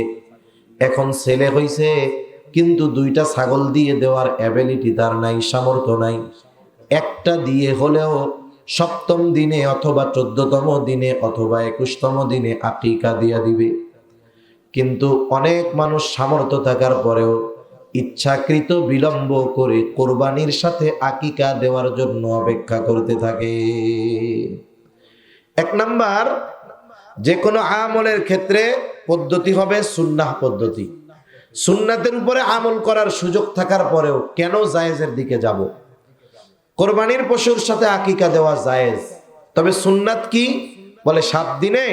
এখন ছেলে হইছে কিন্তু 2টা ছাগল দিয়ে দেওয়ার অ্যাবিলিটি তার নাই, সামর্থ্য নাই। একটা দিয়ে হলেও 7ম দিনে অথবা 14তম দিনে অথবা 21তম দিনে আকিকা দিয়া দিবে। কিন্তু অনেক মানুষ সামর্থ্য থাকার পরেও ইচ্ছাকৃত বিলম্ব করে কোরবানির সাথে আকিকা দেওয়ার জন্য অপেক্ষা করতে থাকে। 1 নাম্বার, যে কোনো আমলের ক্ষেত্রে পদ্ধতি হবে সুন্নাহ পদ্ধতি। সুন্নাতের উপরে আমল করার সুযোগ থাকার পরেও কেন জায়েজের দিকে যাব? কোরবানির পশুর সাথে আকিকা দেওয়া জায়েজ, তবে সুন্নাত কি বলে? 7 দিনে,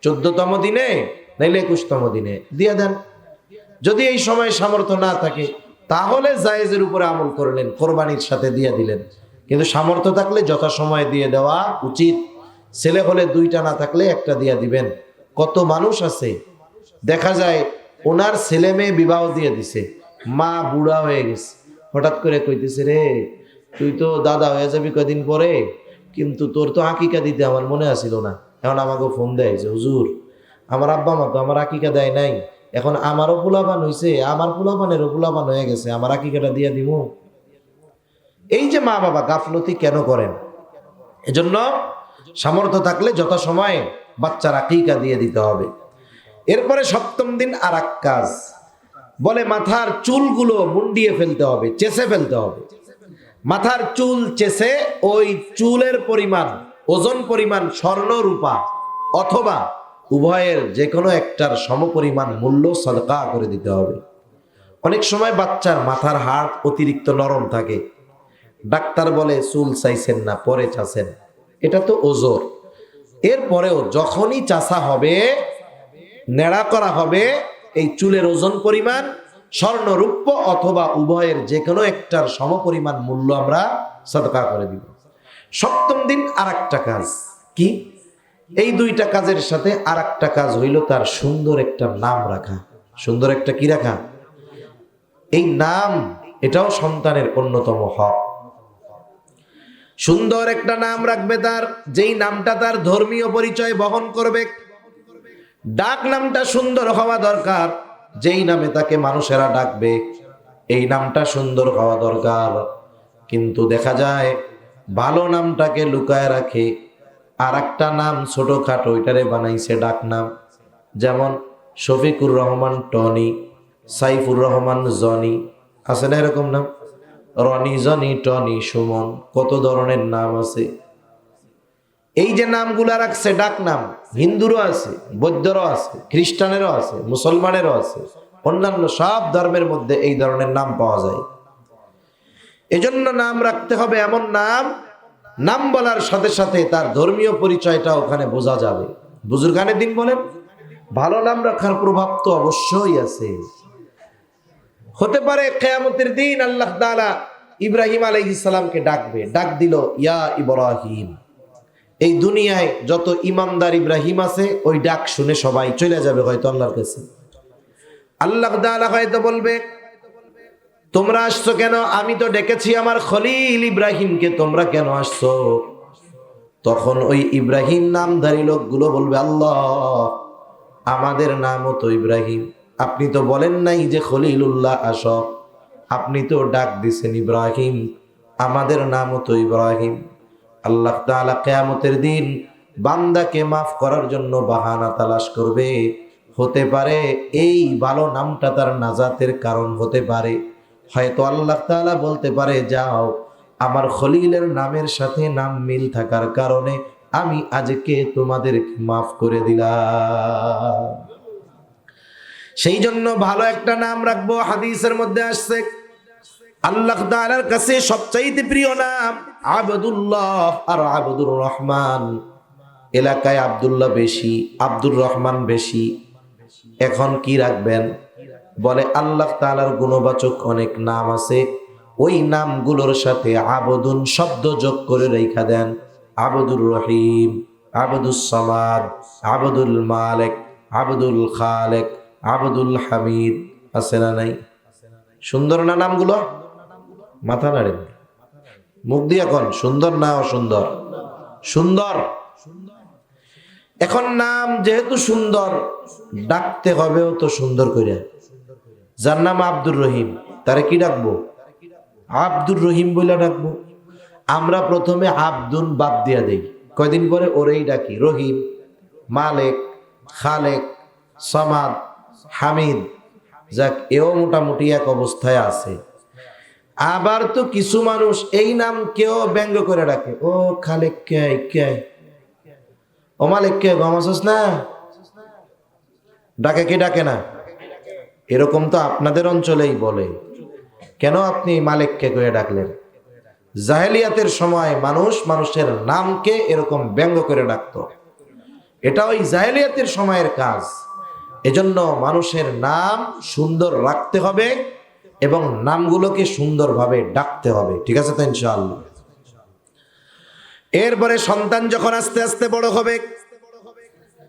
14তম দিনে, নাইলে 21তম দিনে দিয়ে দেন। যদি এই সময় সামর্থ্য না থাকে তাহলে জায়েজের উপরে আমল করলেন, কোরবানির সাথে দিয়ে দিলেন। কিন্তু সামর্থ্য থাকলে যথাসময়ে দিয়ে দেওয়া উচিত। ছেলে হলে 2টা, না থাকলে 1টা দিয়ে দিবেন। কত মানুষ আছে দেখা যায় ওনার ছেলে মেয়ে বিবাহ দিয়ে দিছে, মা বুড়া হয়ে গেছে, হঠাৎ করে কইতেছে, রে তুই তো দাদা হয়ে যাবি কদিন পরে, কিন্তু তোর তো আকিকা দিতে আমার মনে আসিল না। এখন আমাকে ফোন দেয় যে হুজুর, আমার আব্বা মা তো আমার আকিকা দেয় নাই, এখন আমারও পোলাপান হয়েছে, আমার পোলাপানেরও পোলাপান হয়ে গেছে, আমার আকিকাটা দিয়ে দিব। এই যে মা বাবা গাফলতি কেন করেন? এজন্য সামর্থ্য থাকলে যথাসময়ে বাচ্চার আকিকা দিয়ে দিতে হবে। এরপরে 7ম দিন আর এক কাজ, বলে মাথার চুলগুলো মুন্ডিয়ে ফেলতে হবে, চেঁচে ফেলতে হবে। মাথার চুল চেঁচে ওই চুলের পরিমাণ, ওজন পরিমাণ স্বর্ণ রূপা অথবা উভয়ের যে কোনো একটার সমপরিমাণ মূল্য সদকা করে দিতে হবে। অনেক সময় বাচ্চার মাথার হাড় অতিরিক্ত নরম থাকে, ডাক্তার বলে চুল চাইছেন না, পরে চাচ্ছেন, এটা তো ওজোর। এরপরেও যখনই চাষা হবে, নেড়া করা হবে, এই চুলের ওজন পরিমাণ স্বর্ণ রূপ্য অথবা উভয়ের যে কোনো একটার সমপরিমাণ মূল্য আমরা সদকা করে দিব। 7ম দিন আর একটা কাজ কি? এই 2টা কাজের সাথে আর একটা কাজ হইল তার সুন্দর একটা নাম রাখা। সুন্দর একটা কি রাখা? এই নাম, এটাও সন্তানের অন্যতম হক। সুন্দর একটা নাম রাখবে তার, যেই নামটা তার ধর্মীয় পরিচয় বহন করবে। ডাক নামটা সুন্দর হওয়া দরকার, যেই নামে তাকে মানুষেরা ডাকবে এই নামটা সুন্দর হওয়া দরকার। কিন্তু দেখা যায় ভালো নামটাকে লুকায় রাখে, আর একটা নাম ছোটখাটো ওইটারে বানাইছে ডাক নাম। যেমন শফিকুর রহমান টনি, সাইফুর রহমান জনি, আছে না এরকম নাম? রনি, জনি, টনি, সুমন, কত ধরনের নাম আছে। এই যে নামগুলা রাখছে ডাক নাম, হিন্দুরও আছে, বৌদ্ধরও আছে, খ্রিস্টানেরও আছে, মুসলমানেরও আছে, অন্যান্য সব ধর্মের মধ্যে এই ধরনের নাম পাওয়া যায়। এজন্য নাম রাখতে হবে এমন নাম, নাম বলার সাথে সাথে তার ধর্মীয় পরিচয়টা ওখানে বোঝা যাবে। বুজুর্গানের দিন বলেন, ভালো নাম রাখার প্রভাব তো অবশ্যই আছে। হতে পারে কিয়ামতের দিন আল্লাহ তাআলা ইব্রাহিম আলাইহিস সালামকে ডাকবে, ডাক দিল ইয়া ইব্রাহিম। এই দুনিয়ায় যত ইমানদার ইব্রাহিম আছে ওই ডাক শুনে সবাই চলে যাবে হয়তো আল্লাহর কাছে। আল্লাহ তাআলা হয়তো বলবে তোমরা আসছো কেন? আমি তো ডেকেছি আমার খলিল ইব্রাহিমকে, তোমরা কেন আসছো? তখন ওই ইব্রাহিম নামধারী লোকগুলো বলবে আল্লাহ আমাদের নামও তো ইব্রাহিম, আপনি তো বলেন নাই যে খলিলুল্লাহ আসো, আপনি তো ডাক দিছেন ইব্রাহিম, আমাদের নামও তো ইব্রাহিম। আল্লাহ তাআলা কিয়ামতের দিন বান্দাকে মাফ করার জন্য বাহানা তালাশ করবে। হতে পারে এই ভালো নামটা তার নাজাতের কারণ হতে পারে। হয়তো আল্লাহ তাআলা বলতে পারে যাও, আমার খলিলের নামের সাথে নাম মিল থাকার কারণে আমি আজকে তোমাদের মাফ করে দিলাম। সেই জন্য ভালো একটা নাম রাখবো। হাদিসের মধ্যে আসছে আল্লাহ তাআলার কাছে সবচাইতে প্রিয় নাম আবদুল্লাহ আর আবদুর রহমান। এলাকায় আব্দুল্লাহ বেশি, আব্দুর রহমান বেশি। এখন কি রাখবেন? বলে আল্লাহ তাআলার গুণবাচক অনেক নাম আছে, ওই নামগুলোর সাথে আবদুন শব্দ যোগ করে রেখা দেন। আবদুর রহিম, আবদুস সামাদ, আবদুল মালিক, আবদুল খালেক, আবদুল হামিদ। আছে না নাই? সুন্দর না নামগুলো? মাথা নাড়েন, মুখ দিয়ে এখন সুন্দর না অসুন্দর? সুন্দর। এখন নাম যেহেতু সুন্দর, ডাকতে হবেও তো সুন্দর করে। যার নাম আব্দুর রহিম তারে কি ডাকবো? আব্দুর রহিম বলে ডাকবো। আমরা প্রথমে আব্দুন বাদ দিয়া দেই, কয়দিন পরে ওরেই ডাকি রহিম, মালেক, খালেক, সামাদ, হামিদ। যাক, এও মোটামুটি এক অবস্থায় আছে। আবার তো কিছু মানুষ এই নাম কেউ ব্যঙ্গ করে ডাকে, ও খালেক কে কে, ও মালিক কে গমাসস না, ডাকে কি ডাকে না? এরকম তো আপনাদের অঞ্চলেই বলে। কেন আপনি মালিককে কয়ে ডাকলেন? জাহেলিয়াতের সময় মানুষ মানুষের নামকে এরকম ব্যঙ্গ করে ডাকতো। এটা ওই জাহেলিয়াতের সময়ের কাজ। এজন্য মানুষের নাম সুন্দর রাখতে হবে এবং নামগুলোকে সুন্দরভাবে ডাকতে হবে। ঠিক আছে তো ইনশাআল্লাহ? এরপরে সন্তান যখন আস্তে আস্তে বড় হবে,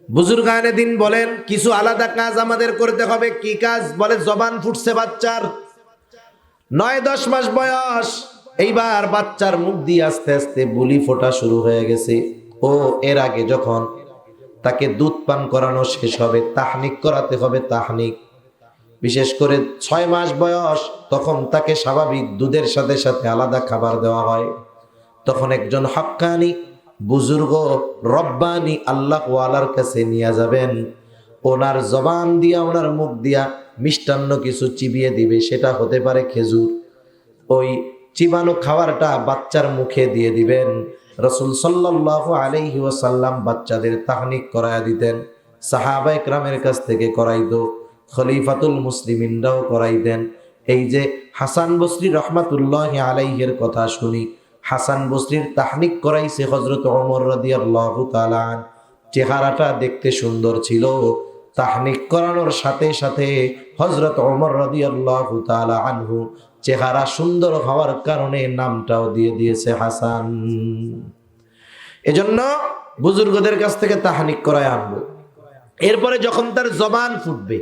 বুজুর্গানে দিন বলেন কিছু আলাদা কাজ আমাদের করতে হবে। কি কাজ? বলে জবান ফুটছে বাচ্চার, 9-10 মাস বয়স, এইবার বাচ্চার মুখ দিয়ে আস্তে আস্তে বুলি ফোটা শুরু হয়ে গেছে। ও এর আগে যখন তাকে দুধ পান করানো শেষ হবে, তাহনিক করাতে হবে। তাহনিক বিশেষ করে 6 মাস বয়স, তখন তাকে স্বাভাবিক দুধের সাথে সাথে আলাদা খাবার দেওয়া হয়। তখন একজন হক্কানি বুজুর্গ রব্বানি আল্লাহ ওয়ালার কাছে নিয়ে যাবেন। ওনার জবান দিয়া, ওনার মুখ দিয়া মিষ্টান্ন কিছু চিবিয়ে দিবে। সেটা হতে পারে খেজুর। ওই চিবানো খাবারটা বাচ্চার মুখে দিয়ে দিবেন। রাসূল সাল্লাল্লাহু আলাইহি ওয়াসাল্লাম বাচ্চাদের তাহনিক করায়া দিতেন। সাহাবা ইকরামের কাছ থেকে করাইতো, খলিফাতুল মুসলিমিনরাও করাইতেন। এই যে হাসান বসরি রহমাতুল্লাহি আলাইহির কথা শুনি, হাসান বসরির তাহনিক করাইছে হযরত ওমর রাদিয়াল্লাহু তাআলা। চেহারাটা দেখতে সুন্দর ছিল। তাহনিক করানোর সাথে সাথে হযরত ওমর রাদিয়াল্লাহু তাআলা আনহু চেহারা সুন্দর হওয়ার কারণে নামটাও দিয়ে দিয়েছে হাসান। এজন্য বুজুর্গদের কাছ থেকে তাহনিক করায় আনবো। এরপরে যখন তার জবান ফুটবে,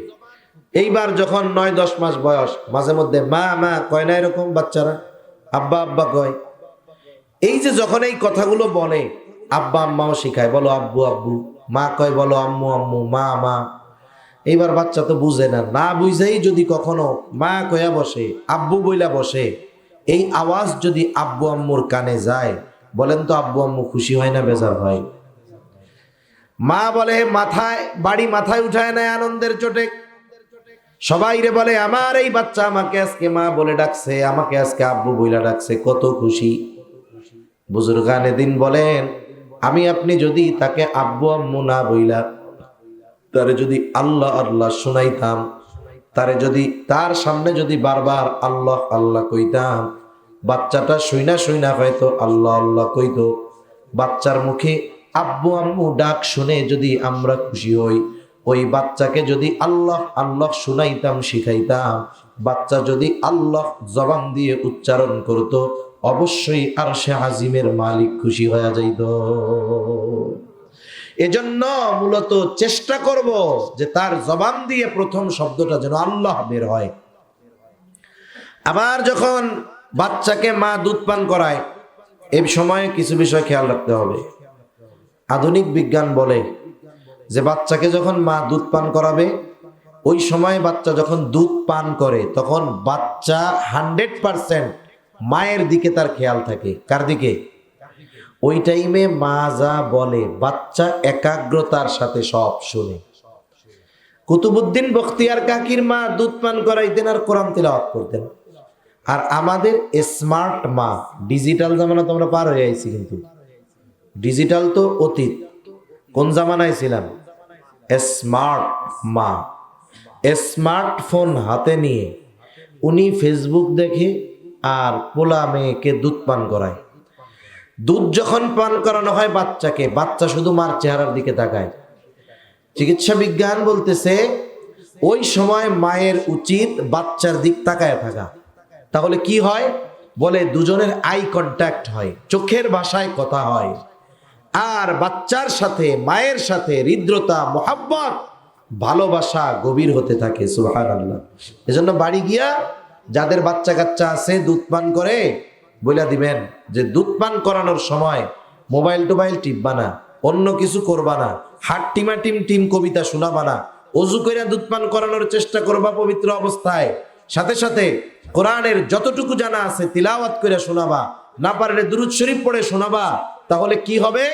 এইবার যখন 9-10 মাস বয়স, মাঝে মধ্যে মা মা কয় না এরকম বাচ্চারা, আব্বা আব্বা কয়। এই যে যখন এই কথাগুলো বলে, আব্বা আম্মাও শিখায়, বলো আব্বু আব্বু, মা কয় বলো আম্মু আম্মু, মা মা। এইবার বাচ্চা তো বুঝে না, না বুঝেই যদি কখনো মা কয়া বসে, আব্বু বইলা বসে, এই আওয়াজ যদি আব্বু আম্মুর কানে যায়, বলেন তো আব্বু আম্মু খুশি হয় না বেজার হয়? মা বলে মাথায় বাড়ি মাথায় উঠায় নেয় আনন্দের চোটে। সবাই রে বলে আমার এই বাচ্চা আমাকে আজকে মা বলে ডাকছে, আমাকে আজকে আব্বু বইলা ডাকছে, কত খুশি। বুজুর্গানে দিন বলেন আমি আপনি যদি তাকে আব্বু আম্মু না বইলা তারে যদি আল্লাহ আল্লাহ শুনাইতাম, তারে যদি তার সামনে যদি বারবার আল্লাহ আল্লাহ কইতাম, বাচ্চাটা শুইনা শুইনা হয়তো আল্লাহ আল্লাহ কইতো। বাচ্চার মুখে আব্বু আম্মু ডাক শুনে যদি আমরা খুশি হই, ওই বাচ্চাকে যদি আল্লাহ আল্লাহ শুনাইতাম, শিখাইতাম, বাচ্চা যদি আল্লাহ জবান দিয়ে উচ্চারণ করত, অবশ্যই আরশে আজিমের মালিক খুশি হয়ে যাইত। এজন্য মূলত চেষ্টা করব যে তার জবান দিয়ে প্রথম শব্দটা যেন আল্লাহ বের হয়। আবার যখন বাচ্চাকে মা দুধ পান করায়, এই সময়ে কিছু বিষয় খেয়াল রাখতে হবে। আধুনিক বিজ্ঞান বলে যে বাচ্চাকে যখন মা দুধ পান করাবে, ওই সময় বাচ্চা যখন দুধ পান করে তখন বাচ্চা 100% মায়ের দিকে তার খেয়াল থাকে। কার দিকে? ওই টাইমে মা যা বলে বাচ্চা একাগ্রতার সাথে সব শুনে। কুতুবউদ্দিন বখতিয়ার কাকির মা দুধ পান করাইতেন আর কোরআন তিলাওয়াত করতেন। আর আমাদের স্মার্ট মা, ডিজিটাল জামানা তো আমরা পার হয়ে আইছি, কিন্তু ডিজিটাল তো অতীত। কোন জামানায় ছিলাম? স্মার্ট মা স্মার্টফোন হাতে নিয়ে উনি ফেসবুক দেখে আর পোলা মেয়েকে দুধ পান করায়। দুধ যখন পান করানো হয় বাচ্চাকে, বাচ্চা শুধু মার চেহারার দিকে তাকায়। চিকিৎসা বিজ্ঞান বলতেছে ওই সময় মায়ের উচিত বাচ্চার দিক তাকায় থাকা। তাহলে কি হয়? বলে দুজনের আই কন্ট্যাক্ট হয়, চোখের ভাষায় কথা হয়, আর বাচ্চার সাথে মায়ের সাথে হৃদ্রতা, মোহাব্বত, ভালোবাসা গভীর হতে থাকে। সুবহানাল্লাহ। এজন্য বাড়ি গিয়া যাদের বাচ্চা কাচ্চা আছে দুধ পান করে, বলে দিবেন যে দুধ পান করানোর সময় মোবাইল টোবাইল টিপবা না, অন্য কিছু করবা না, হাট টিমাটিম টিম কবিতা শোনাবা না, অজু কইরা দুধ পান করানোর চেষ্টা করবা পবিত্র অবস্থায়। সাথে সাথে কোরআনের যতটুকু জানা আছে তিলাওয়াত করে শোনাবা, না পারলে দুরূদ শরীফ পড়ে শোনাবা। তাহলে কি হবে?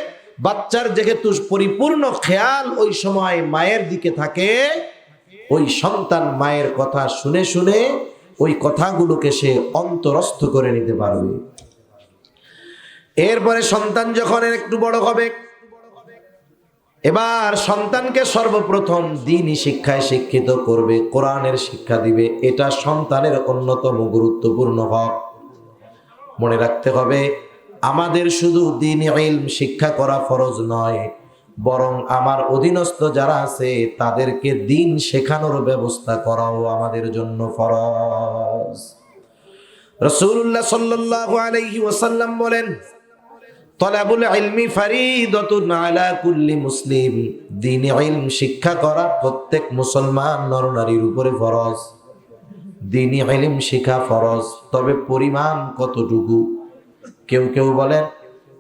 বাচ্চার যেহেতু পরিপূর্ণ খেয়াল ওই সময় মায়ের দিকে থাকে, ওই সন্তান মায়ের কথা শুনে শুনে ওই কথাগুলোকে সে অন্তরস্থ করে নিতে পারবে। এরপরে সন্তান যখন একটু বড় হবে, এবার সন্তানকে সর্বপ্রথম দ্বীনি শিক্ষায় শিক্ষিত করবে, কোরআনের শিক্ষা দিবে। এটা সন্তানের অন্যতম গুরুত্বপূর্ণ হক। মনে রাখতে হবে, আমাদের শুধু দ্বীনি ইলম শিক্ষা করা ফরজ নয়, বরং আমার অধীনস্থ যারা আছে তাদেরকে দ্বীন শেখানোর ব্যবস্থা করাও আমাদের জন্য ফরজ। রাসূলুল্লাহ সাল্লাল্লাহু আলাইহি ওয়াসাল্লাম বলেন, তলাবুল ইলমি ফারিদাতুন আলা কুল্লি মুসলিম। দ্বীনি ইলম শিক্ষা করা প্রত্যেক মুসলমান নরনারীর উপরে ফরজ। দ্বীনি ইলম শিক্ষা ফরজ, তবে পরিমাণ কতটুকু? কেউ কেউ বলেন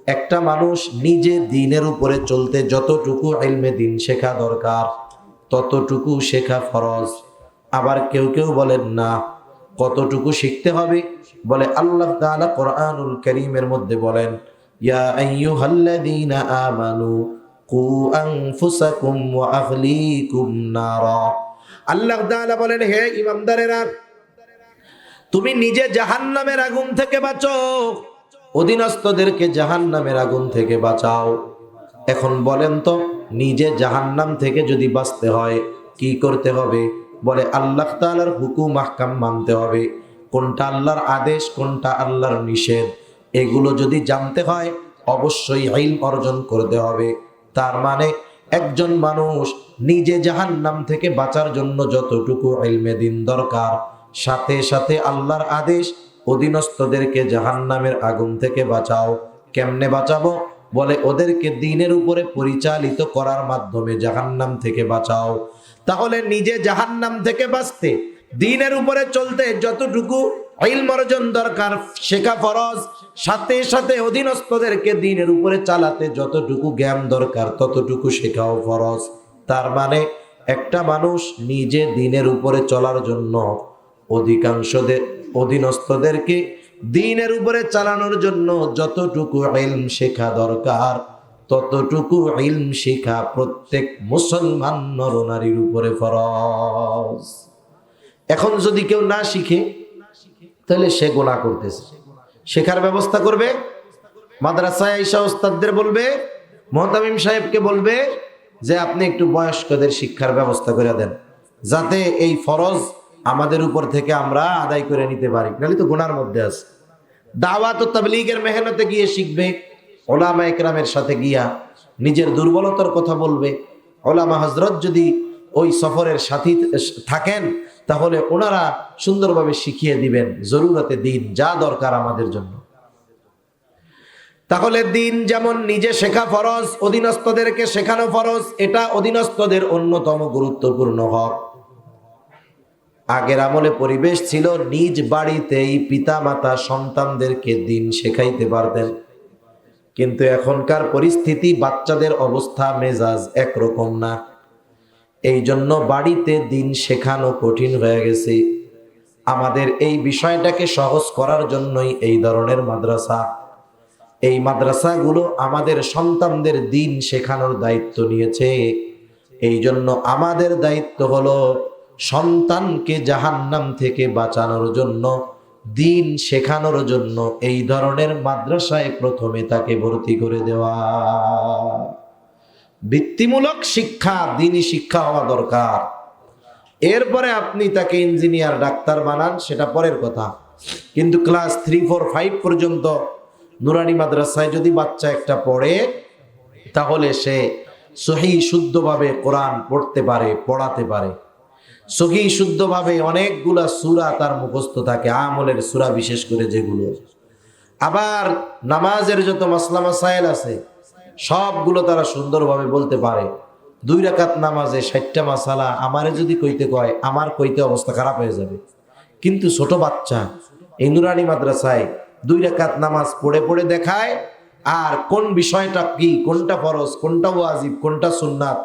একটা মানুষ নিজে দ্বীনের উপরে চলতে যতটুকু ইলমে দ্বীন শেখা দরকার ততটুকু শেখা ফরজ। আবার কেউ কেউ বলেন না, কতটুকু শিখতে হবে? বলে আল্লাহ তাআলা কোরআনুল কারীমের মধ্যে বলেন, ইয়া আইয়ুহাল্লাযীনা আমানু কু আনফুসাকুম ওয়া আহলিকুম নারা। আল্লাহ তাআলা বলেন, হে ঈমানদারেরা, তুমি নিজে জাহান্নামের আগুন থেকে বাঁচো, অধীনস্থদেরকে জাহান্নামের আগুন থেকে বাঁচাও। এখন বলেন তো, নিজে জাহান্নাম থেকে যদি বাঁচতে হয় কি করতে হবে? বলে আল্লাহ তাআলার হুকুম আহকাম মানতে হবে। কোনটা আল্লাহর আদেশ, কোনটা আল্লাহর নিষেধ, এগুলো যদি জানতে হয় অবশ্যই ইলম অর্জন করতে হবে। তার মানে একজন মানুষ নিজে জাহান্নাম থেকে বাঁচার জন্য যতটুকু ইলমে দ্বীন দরকার, সাথে সাথে আল্লাহর আদেশ অধীনস্থদেরকে জাহান্নামের আগুন থেকে বাঁচাও। কেমনে বাঁচাবো? বলে ওদেরকে দ্বীনের উপরে পরিচালিত করার মাধ্যমে জাহান্নাম থেকে বাঁচাও। তাহলে নিজে জাহান্নাম থেকে বাঁচতে, দ্বীনের উপরে চলতে যতটুকু ইলম অর্জন দরকার শেখা ফরজ, সাথে সাথে অধীনস্থদেরকে দ্বীনের উপরে চালাতে যতটুকু জ্ঞান দরকার ততটুকু শেখাও ফরজ। তার মানে একটা মানুষ নিজে দ্বীনের উপরে চলার জন্য অধীনস্থদেরকে দ্বীনের উপরে চালানোর জন্য যতটুকু ইলম শেখা দরকার ততটুকু ইলম শেখা প্রত্যেক মুসলমান নরনারীর উপরে ফরজ। এখন যদি কেউ না শিখে তাহলে সে গুনাহ করতেছে। শেখার ব্যবস্থা করবে, মাদ্রাসায় আইসা ওস্তাদদের বলবে, মুহতামিম সাহেবকে বলবে যে আপনি একটু বয়স্কদের শিক্ষার ব্যবস্থা করে দেন, যাতে এই ফরজ আমাদের উপর থেকে আমরা আদায় করে নিতে পারি, নাহলে তো গুনার মধ্যে আছে। দাওয়াত ও তাবলীগের মেহনতে গিয়ে শিখবে, ওলামা একরামের সাথে গিয়া নিজের দুর্বলতার কথা বলবে। ওলামা হযরত যদি ওই সফরের সাথী থাকেন, তাহলে ওনারা সুন্দরভাবে শিখিয়ে দিবেন জরুরতে দিন, যা দরকার আমাদের জন্য। তাহলে দিন যেমন নিজে শেখা ফরজ, অধীনস্থদেরকে শেখানো ফরজ, এটা অধীনস্থদের অন্যতম গুরুত্বপূর্ণ হক। আগের আমলে পরিবেশ ছিল নিজ বাড়িতেই পিতা মাতা সন্তানদেরকে দিন শেখাইতে পারতেন, কিন্তু এখনকার পরিস্থিতি বাচ্চাদের অবস্থা মেজাজ একরকম না। এই জন্য বাড়িতে দিন শেখানো কঠিন হয়ে গেছে। আমাদের এই বিষয়টাকে সহজ করার জন্যই এই ধরনের মাদ্রাসা। এই মাদ্রাসাগুলো আমাদের সন্তানদের দিন শেখানোর দায়িত্ব নিয়েছে। এই জন্য আমাদের দায়িত্ব হলো সন্তানকে জাহান্নাম থেকে বাঁচানোর জন্য, দিন শেখানোর জন্য এই ধরনের মাদ্রাসায় প্রথমে তাকে ভর্তি করে দেওয়া। বৃত্তিমূলক শিক্ষা, দিনী শিক্ষা হওয়া দরকার। এরপরে আপনি তাকে ইঞ্জিনিয়ার, ডাক্তার বানান, সেটা পরের কথা। কিন্তু ক্লাস 3, 4, 5 পর্যন্ত নুরানি মাদ্রাসায় যদি বাচ্চা একটা পড়ে, তাহলে সে সহি শুদ্ধভাবে কোরআন পড়তে পারে, পড়াতে পারে। সহি শুদ্ধভাবে অনেকগুলা সূরা তার মুখস্থ থাকে, আমলের সূরা বিশেষ করে যেগুলো। আবার নামাজের যত মাসলা মাসাইল আছে সবগুলো তারা সুন্দরভাবে বলতে পারে। 2 রাকাত নামাজে 60টা মাসালা আমারে যদি কইতে কয়, আমার কইতে অবস্থা খারাপ হয়ে যাবে। কিন্তু ছোট বাচ্চা এই নুরানি মাদ্রাসায় 2 রাকাত নামাজ পড়ে পড়ে দেখায়, আর কোন বিষয়টা কি, কোনটা ফরজ, কোনটা ওয়াজিব, কোনটা সুন্নাত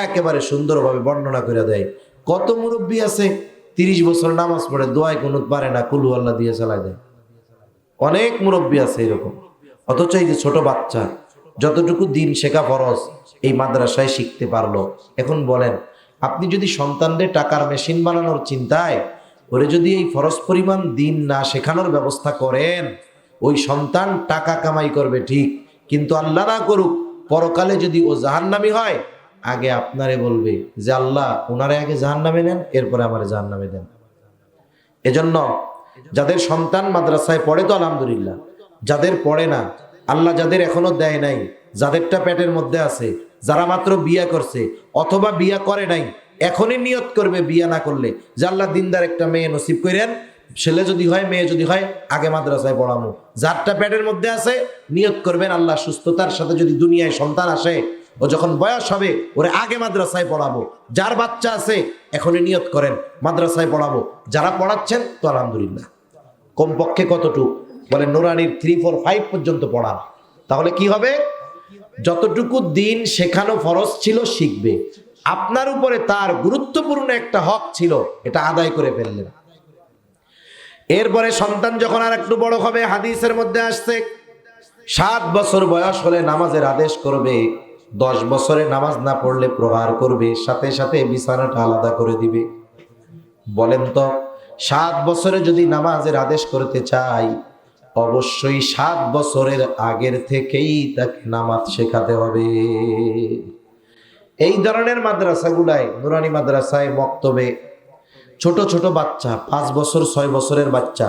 একেবারে সুন্দরভাবে বর্ণনা করে দেয়। কত মুরব্বী আছে 30 বছর নামাজ পড়ে দোয়ায় কুনুত পারে না, কুলু আল্লাহ দিয়ে চালায় দেয়। অনেক মুরব্বী আছে এরকম। অথচ এই যে ছোট বাচ্চা যতটুকু দিন শেখা ফরজ এই মাদ্রাসায় শিখতে পারলো। এখন বলেন, আপনি যদি সন্তানদের টাকার মেশিন বানানোর চিন্তায় ওরে যদি এই ফরজ পরিমাণ দিন না শেখানোর ব্যবস্থা করেন, ওই সন্তান টাকা কামাই করবে ঠিক, কিন্তু আল্লাহ না করুক পরকালে যদি ও জাহান্নামী হয়, আগে আপনারে বলবে যে আল্লাহ ওনারে আগে জাহান্নামে নেন, এরপরে আমারে জাহান্নামে দেন। এজন্য যাদের সন্তান মাদ্রাসায় পড়ে তো আলহামদুলিল্লাহ, যাদের পড়ে না, আল্লাহ যাদের এখনো দেয় নাই, যাদেরটা পেটের মধ্যে আছে, যারা মাত্র বিয়া করছে অথবা বিয়া করে নাই, এখনই নিয়ত করবে বিয়া না করলে যে আল্লাহ দিনদার একটা মেয়ে নসিব করেন, ছেলে যদি হয় মেয়ে যদি হয় আগে মাদ্রাসায় পড়াবো। যারটা পেটের মধ্যে আছে নিয়ত করবেন আল্লাহ সুস্থতার সাথে যদি দুনিয়ায় সন্তান আসে, ও যখন বয়স হবে ওরে আগে মাদ্রাসায় পড়াবো। যার বাচ্চা আছে এখনই নিয়ত করেন মাদ্রাসায় পড়াবো। যারা পড়াচ্ছেন তো আলহামদুলিল্লাহ, কমপক্ষে কতটুকু বলে নুরানির 3, 4, 5 পর্যন্ত পড়ান। তাহলে কি হবে, যতটুকু দিন শেখানো ফরজ ছিল শিখবে। আপনার উপরে তার গুরুত্বপূর্ণ একটা হক ছিল, এটা আদায় করে ফেললেন। এরপরে সন্তান যখন আর একটু বড় হবে, হাদিসের মধ্যে আসছে 7 বছর বয়স হলে নামাজের আদেশ করবে, 10 বছরে নামাজ না পড়লে প্রহার করবে, সাথে সাথে বিছানাটা আলাদা করে দিবে। বলেন তো 7 বছরে যদি নামাজের আদেশ করতে চাই, অবশ্যই 7 বছরের আগের থেকেই তাকে নামাজ শেখাতে হবে। এই ধরনের মাদ্রাসাগুলায়, নুরানি মাদ্রাসায়, মক্তবে ছোট ছোট বাচ্চা 5 বছর 6 বছরের বাচ্চা,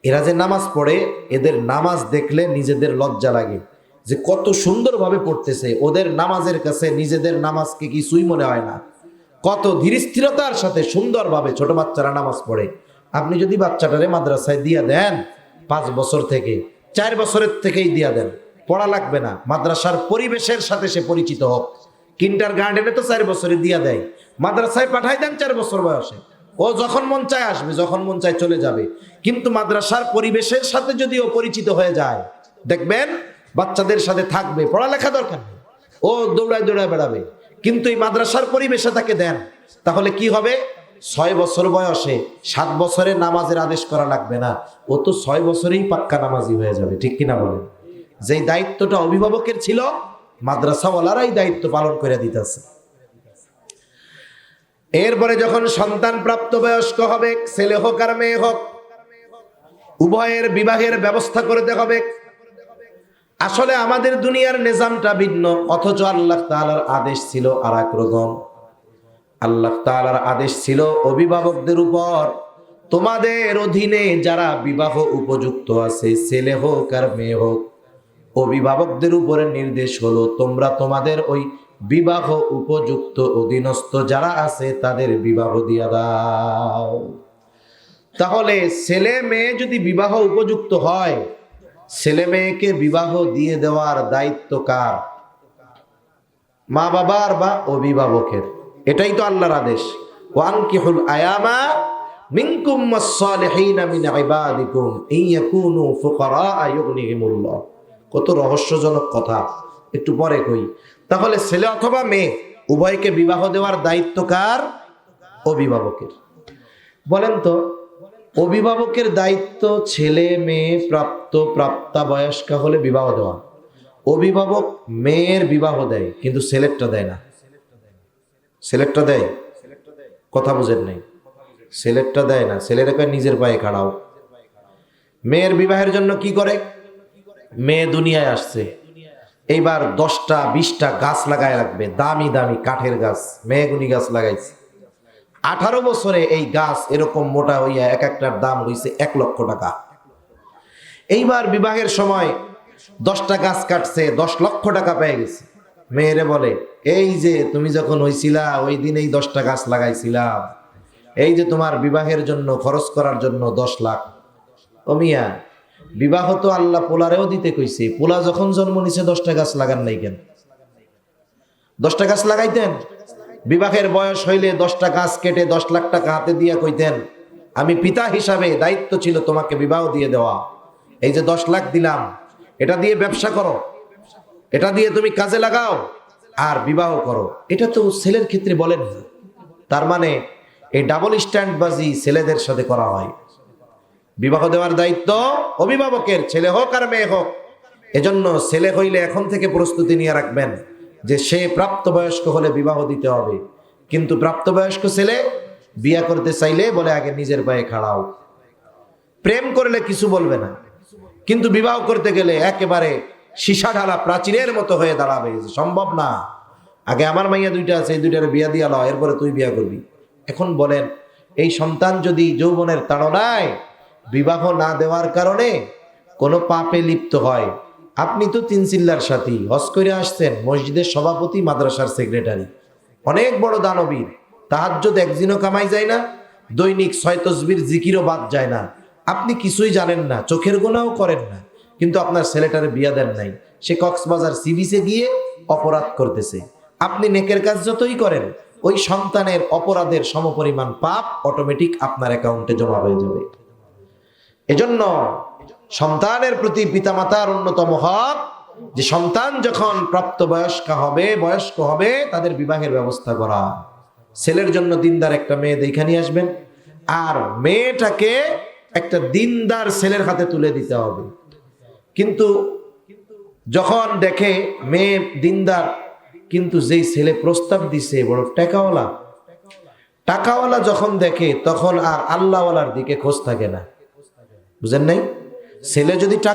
এরা যে নামাজ পড়ে, এদের নামাজ দেখলে নিজেদের লজ্জা লাগে যে কত সুন্দরভাবে পড়তেছে। ওদের নামাজের কাছে নিজেদের নামাজকে কিছুই মনে হয় না, কত ধীর স্থিরতার সাথে সুন্দরভাবে ছোট বাচ্চারা নামাজ পড়ে। আপনি যদি বাচ্চাটারে মাদ্রাসায় দিয়া দেন 5 বছর থেকে, 4 বছরের থেকেই দিয়া দেন, পড়া লাগবে না, মাদ্রাসার পরিবেশের সাথে সে পরিচিত হোক। কিন্ডার গার্ডেনে তো 4 বছরে দিয়া দেয়, মাদ্রাসায় পাঠাই দেন 4 বছর বয়সে, ও যখন মন চায় আসবে, যখন মন চায় চলে যাবে। কিন্তু মাদ্রাসার পরিবেশের সাথে যদি ও পরিচিত হয়ে যায়, দেখবেন বাচ্চাদের সাথে থাকবে, পড়ালেখা দরকার নেই, ও দৌড়ায় দৌড়ায় বেড়াবে। কিন্তু এই মাদ্রাসার পরিবেশে তাকে দেন, তাহলে কি হবে, 6 বছর বয়সে 7 বছরে নামাজের আদেশ করা লাগবে না, ও তো 6 বছরেই পাক্কা নামাজি হয়ে যাবে। ঠিক কিনা বলেন? যেই দায়িত্বটা অভিভাবকের ছিল, মাদ্রাসাওয়ালারাই দায়িত্ব পালন করে দিতেছে। এরপরে যখন সন্তান প্রাপ্তবয়স্ক হবে, ছেলে হোক আর মেয়ে হোক, উভয়ের বিবাহের ব্যবস্থা করতে হবে। আসলে আমাদের দুনিয়ার নিজামটা ভিন্ন, অথচ আল্লাহ তাআলার আদেশ ছিল আর এক রকম। আল্লাহ তাআলার আদেশ ছিল অভিভাবকদের উপর, তোমাদের অধীনে যারা বিবাহ উপযুক্ত আছে, ছেলে হোক আর মেয়ে হোক, অভিভাবকদের উপরে নির্দেশ হলো তোমরা তোমাদের ওই বিবাহ উপযুক্ত অধীনস্থ যারা আছে তাদের বিবাহ দিয়া দাও। তাহলে ছেলে মেয়ে যদি বিবাহ উপযুক্ত হয়, ছেলে মেয়েকে বিবাহ দিয়ে দেওয়ার দায়িত্ব কার? মা বাবার বা অভিভাবকের। এটাই তো আল্লাহর আদেশ, ওয়ানকিহুল আয়ামা মিনকুম ওয়াস-সালিহিনা মিন ইবাদিকুম ইয়াকুনু ফুকারা ইউগনিহিমুল্লাহ। কত রহস্যজনক কথা, একটু পরে কই। তাহলে ছেলে অথবা মেয়ে উভয়কে বিবাহ দেওয়ার দায়িত্ব কার? অভিভাবকের। বলেন তো, অভিভাবকের দায়িত্ব ছেলে মেয়ে প্রাপ্তবয়স্কা হলে বিবাহ দেওয়া। অভিভাবক মেয়ের বিবাহ দেয় কিন্তু ছেলেরটা দেয় না। ছেলেরটা দেয়? কথা বুঝেন নাই? ছেলেরটা দেয় না, ছেলের কয় নিজের পায়ে খাড়াও। মেয়ের বিবাহের জন্য কি করে? মেয়ে দুনিয়ায় আসছে, এইবার 10টা 20টা গাছ লাগায় রাখবে, দামি দামি কাঠের গাছ, মেহগুনি গাছ লাগাইছে। 18 বছরে এই গাছ এরকম মোটা হইয়া এক একটার দাম হইছে 1 লক্ষ টাকা। এইবার বিবাহের সময় 10টা গাছ কাটছে, 10 লক্ষ টাকা পেয়ে গেছে। মেয়েরে বলে, এই যে তুমি যখন হইছিলা ওই দিন এই 10টা গাছ লাগাইছিলাম, এই যে তোমার বিবাহের জন্য খরচ করার জন্য 10 লাখ। ও মিয়া, বিবাহ তো আল্লাহ পোলারেও দিতে কইছে, পোলা যখন জন্ম নিছে 10টা গাছ লাগান নাই কেন? 10টা গাছ লাগাইতেন। বিবাহের বয়স হইলে 10টা গাছ কেটে 10 লাখ টাকা হাতে দিয়া কইতেন, আমি পিতা হিসাবে দায়িত্ব ছিল তোমাকে বিবাহ দিয়ে দেওয়া, এই যে 10 লাখ দিলাম, এটা দিয়ে ব্যবসা করো, এটা দিয়ে তুমি কাজে লাগাও আর বিবাহ করো। এটা তো ছেলের ক্ষেত্রে বলেন না। তার মানে এই ডাবল স্ট্যান্ডবাজি ছেলেদের সাথে করা হয়। বিবাহ দেওয়ার দায়িত্ব অভিভাবকের, ছেলে হোক আর মেয়ে হোক। এজন্য ছেলে হইলে এখন থেকে প্রস্তুতি নিয়ে রাখবেন যে সে প্রাপ্তবয়স্ক হলে বিবাহ দিতে হবে। কিন্তু প্রাপ্তবয়স্ক ছেলে বিয়ে করতে চাইলে বলে আগে নিজের পায়ে খাড়াও। প্রেম করলে কিছু বলবে না, কিন্তু বিবাহ করতে গেলে একেবারে সীসা ঢালা প্রাচীরের মতো হয়ে দাঁড়াবে। সম্ভব না, আগে আমার মাইয়া 2টা আছে, এই 2টার বিয়া দিয়া লও, এরপরে তুই বিয়া করবি। এখন বলেন, এই সন্তান যদি যৌবনের তাড়নায় বিবাহ না দেওয়ার কারণে কোনো পাপে লিপ্ত হয়, আপনি তো 3 চিল্লার সাথী, হজ করে আসছেন, মসজিদের সভাপতি, মাদ্রাসার সেক্রেটারি, অনেক বড় দানবীর, তাহাজ্জুদ একদিনও কামাই যায় না, দৈনিক 6 তসবির জিকিরও বাদ যায় না, আপনি কিছুই জানেন না, চোখের গোনাও করেন না, কিন্তু আপনার ছেলেটারে বিয়া দেন নাই, সে কক্সবাজার সি বিচে গিয়ে অপরাধ করতেছে। আপনি নেকের কাজ যতই করেন, ওই সন্তানের অপরাধের সমপরিমাণ পাপ অটোমেটিক আপনার অ্যাকাউন্টে জমা হয়ে যাবে। এজন্য সন্তানের প্রতি পিতামাতার অন্যতম হক যে সন্তান যখন প্রাপ্তবয়স্ক হবে তাদের বিবাহের ব্যবস্থা করা। ছেলের জন্য দিনদার একটা মেয়ে দেখে নিয়ে আসবেন, আর মেয়েটাকে একটা দিনদার ছেলের হাতে তুলে দিতে হবে। কিন্তু যখন দেখে মেয়ে দিনদার, কিন্তু যেই ছেলে প্রস্তাব দিছে বড় টাকাওয়ালা যখন দেখে, তখন আর আল্লাহওয়ালার দিকে খোঁজ থাকে না। বুঝেন নাই? ছেলে যদি টাকা